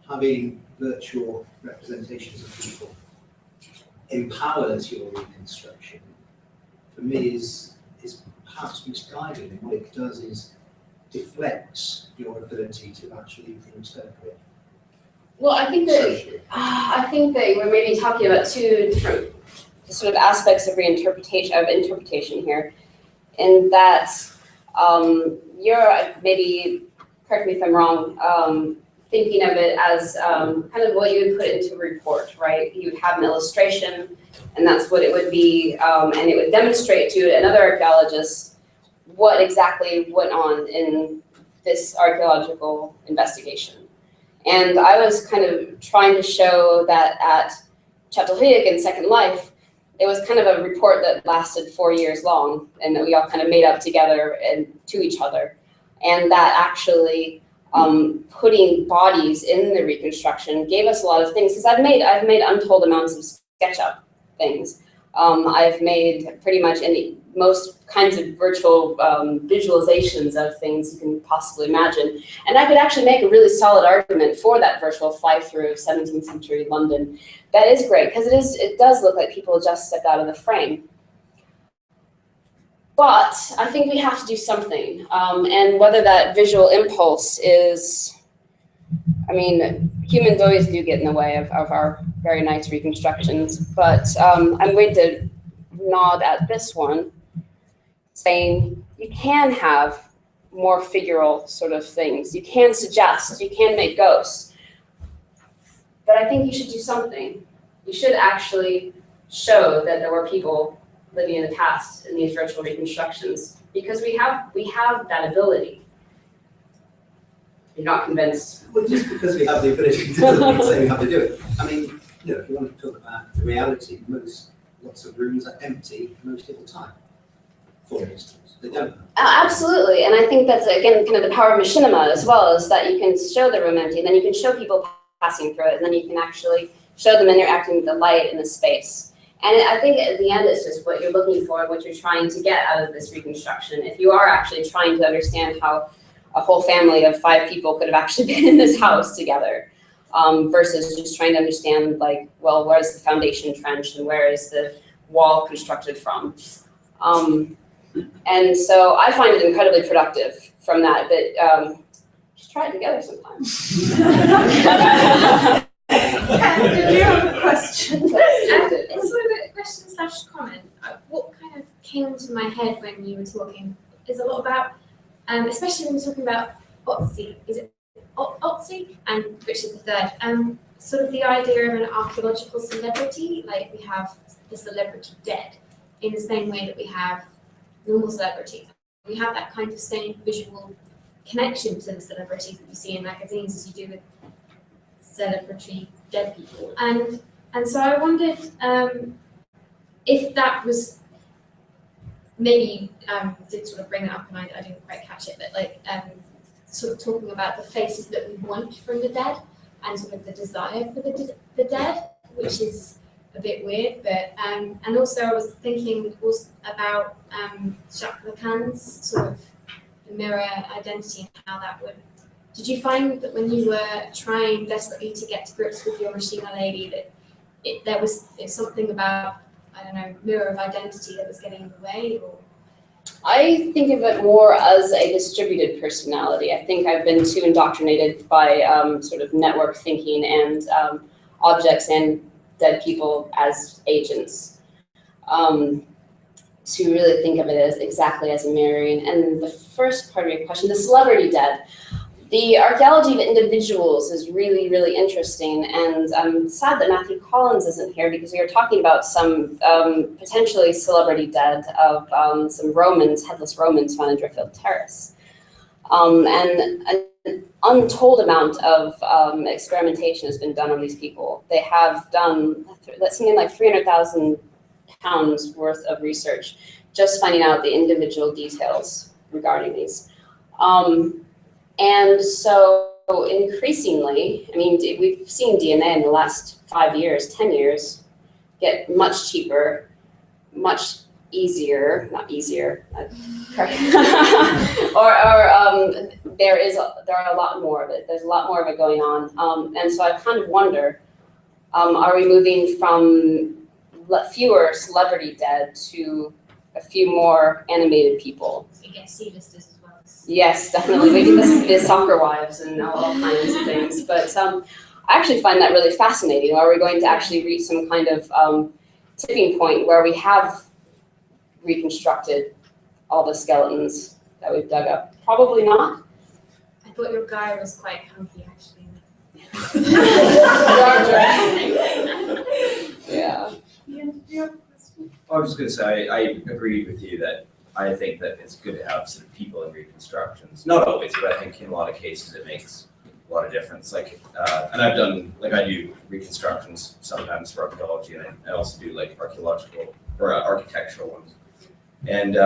having virtual representations of people empowers your reconstruction, for me is perhaps misguided, and what it does is deflects your ability to actually interpret. Well, I think that we're maybe talking about two different sort of aspects of interpretation here, in that you're, maybe correct me if I'm wrong, thinking of it as kind of what you would put into a report, right? You would have an illustration, and that's what it would be, and it would demonstrate to another archaeologist what exactly went on in this archaeological investigation. And I was kind of trying to show that at Çatalhöyük in Second Life, it was kind of a report that lasted 4 years long, and that we all kind of made up together and to each other. And that actually putting bodies in the reconstruction gave us a lot of things, because I've made untold amounts of SketchUp things. I've made pretty much most kinds of virtual visualizations of things you can possibly imagine. And I could actually make a really solid argument for that virtual fly-through of 17th century London. That is great, because it does look like people just stepped out of the frame. But I think we have to do something. And whether that visual impulse is, I mean, humans always do get in the way of our very nice reconstructions. But I'm going to nod at this one, saying you can have more figural sort of things. You can suggest, you can make ghosts. But I think you should do something. You should actually show that there were people living in the past in these virtual reconstructions, because we have that ability. You're not convinced? Well, just because we have the ability to do it, doesn't say we have to do it. I mean, if you want to talk about the reality, lots of rooms are empty most of the time, for instance. They don't. Absolutely, and I think that's, again, kind of the power of machinima as well, is that you can show the room empty, and then you can show people passing through it, and then you can actually show them interacting with the light in the space. And I think at the end, it's just what you're looking for, what you're trying to get out of this reconstruction. If you are actually trying to understand how a whole family of 5 people could have actually been in this house together, versus just trying to understand, like, well, where is the foundation trenched and where is the wall constructed from? And so I find it incredibly productive from that, but just try it together sometime. Did you have a question? It's sort of a question slash comment. What kind of came to my head when you were talking is a lot about, especially when you're talking about Otzi, is it Otzi and Richard III, sort of the idea of an archaeological celebrity, like we have the celebrity dead, in the same way that we have normal celebrities. We have that kind of same visual connection to the celebrities that you see in magazines as you do with celebrity dead people. And so I wondered if that was, maybe did sort of bring it up and I didn't quite catch it, but like sort of talking about the faces that we want from the dead and sort of the desire for the dead, which is a bit weird, but and also I was thinking also about Jacques Lacan's sort of mirror identity and how that would. Did you find that when you were trying desperately to get to grips with your Machina lady that there was something about, I don't know, mirror of identity that was getting in the way? Or? I think of it more as a distributed personality. I think I've been too indoctrinated by sort of network thinking and objects and dead people as agents to really think of it as exactly as a mirroring. And the first part of your question, the celebrity dead. The archaeology of individuals is really, really interesting, and I'm sad that Matthew Collins isn't here because we were talking about some potentially celebrity dead of some Romans, headless Romans found in Driffield Terrace. And an untold amount of experimentation has been done on these people. They have done something like £300,000 worth of research, just finding out the individual details regarding these. And so increasingly, I mean, we've seen DNA in the last 5 years, 10 years, get much cheaper, much easier, not easier, there are a lot more of it. There's a lot more of it going on. And so I kind of wonder, are we moving from fewer celebrity dead to a few more animated people? So you get C-listers as well. Yes, definitely. We do the soccer wives and all kinds of things. But I actually find that really fascinating. Are we going to actually reach some kind of tipping point where we have reconstructed all the skeletons that we've dug up? Probably not. I thought your guy was quite hunky, actually. Yeah. I was just going to say, I agree with you that I think that it's good to have sort of people in reconstructions. Not always, but I think in a lot of cases it makes a lot of difference. Like, and I've done, like I do reconstructions sometimes for archaeology, and I also do like archaeological or architectural ones. And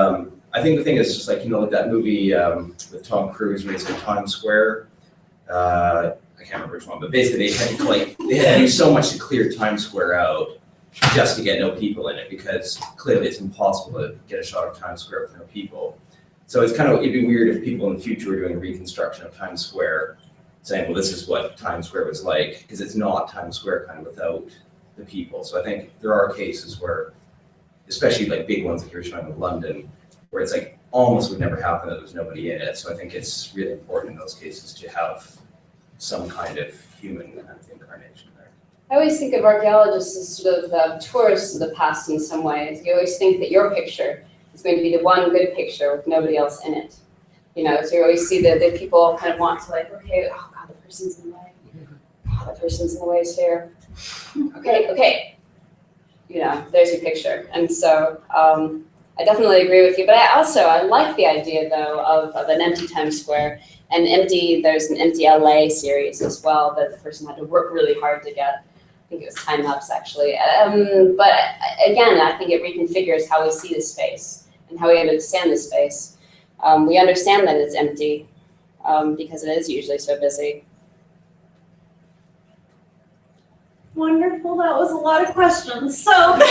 I think the thing is just like, like that movie with Tom Cruise where he's in Times Square. I can't remember which one, but basically they had to do so much to clear Times Square out just to get no people in it, because clearly it's impossible to get a shot of Times Square with no people. So it's kind of, it'd be weird if people in the future were doing a reconstruction of Times Square saying, well, this is what Times Square was like, because it's not Times Square kind of without the people. So I think there are cases where, especially like big ones like you're showing with London, where it's like almost would never happen that there's nobody in it. So I think it's really important in those cases to have some kind of human incarnation there. I always think of archaeologists as sort of tourists of the past in some ways. You always think that your picture is going to be the one good picture with nobody else in it. You know, so you always see that people kind of want to like, okay, oh God, the person's in the way. Oh, the person's in the way is here. Okay. You know, there's your picture. And so I definitely agree with you. But I like the idea though of an empty Times Square and there's an empty LA series as well that the person had to work really hard to get. I think it was Time Lapse actually. But again, I think it reconfigures how we see the space and how we understand the space. We understand that it's empty because it is usually so busy. Wonderful, that was a lot of questions. So, did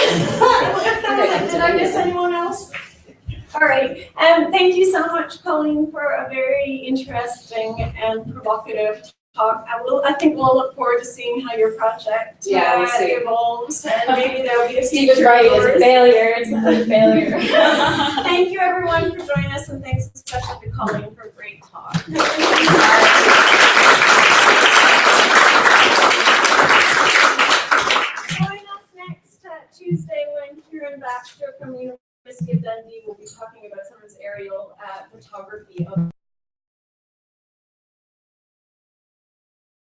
I miss anyone else? All right, thank you so much, Colleen, for a very interesting and provocative talk. I think we'll look forward to seeing how your project We'll see. evolves, and maybe there'll be a Steve is future right, it's a yours. failure, it's a failure. Thank you everyone for joining us, and thanks especially to Colleen for a great talk. Join us next Tuesday when Kieran Baxter from the University of Dundee will be talking about some of his aerial photography of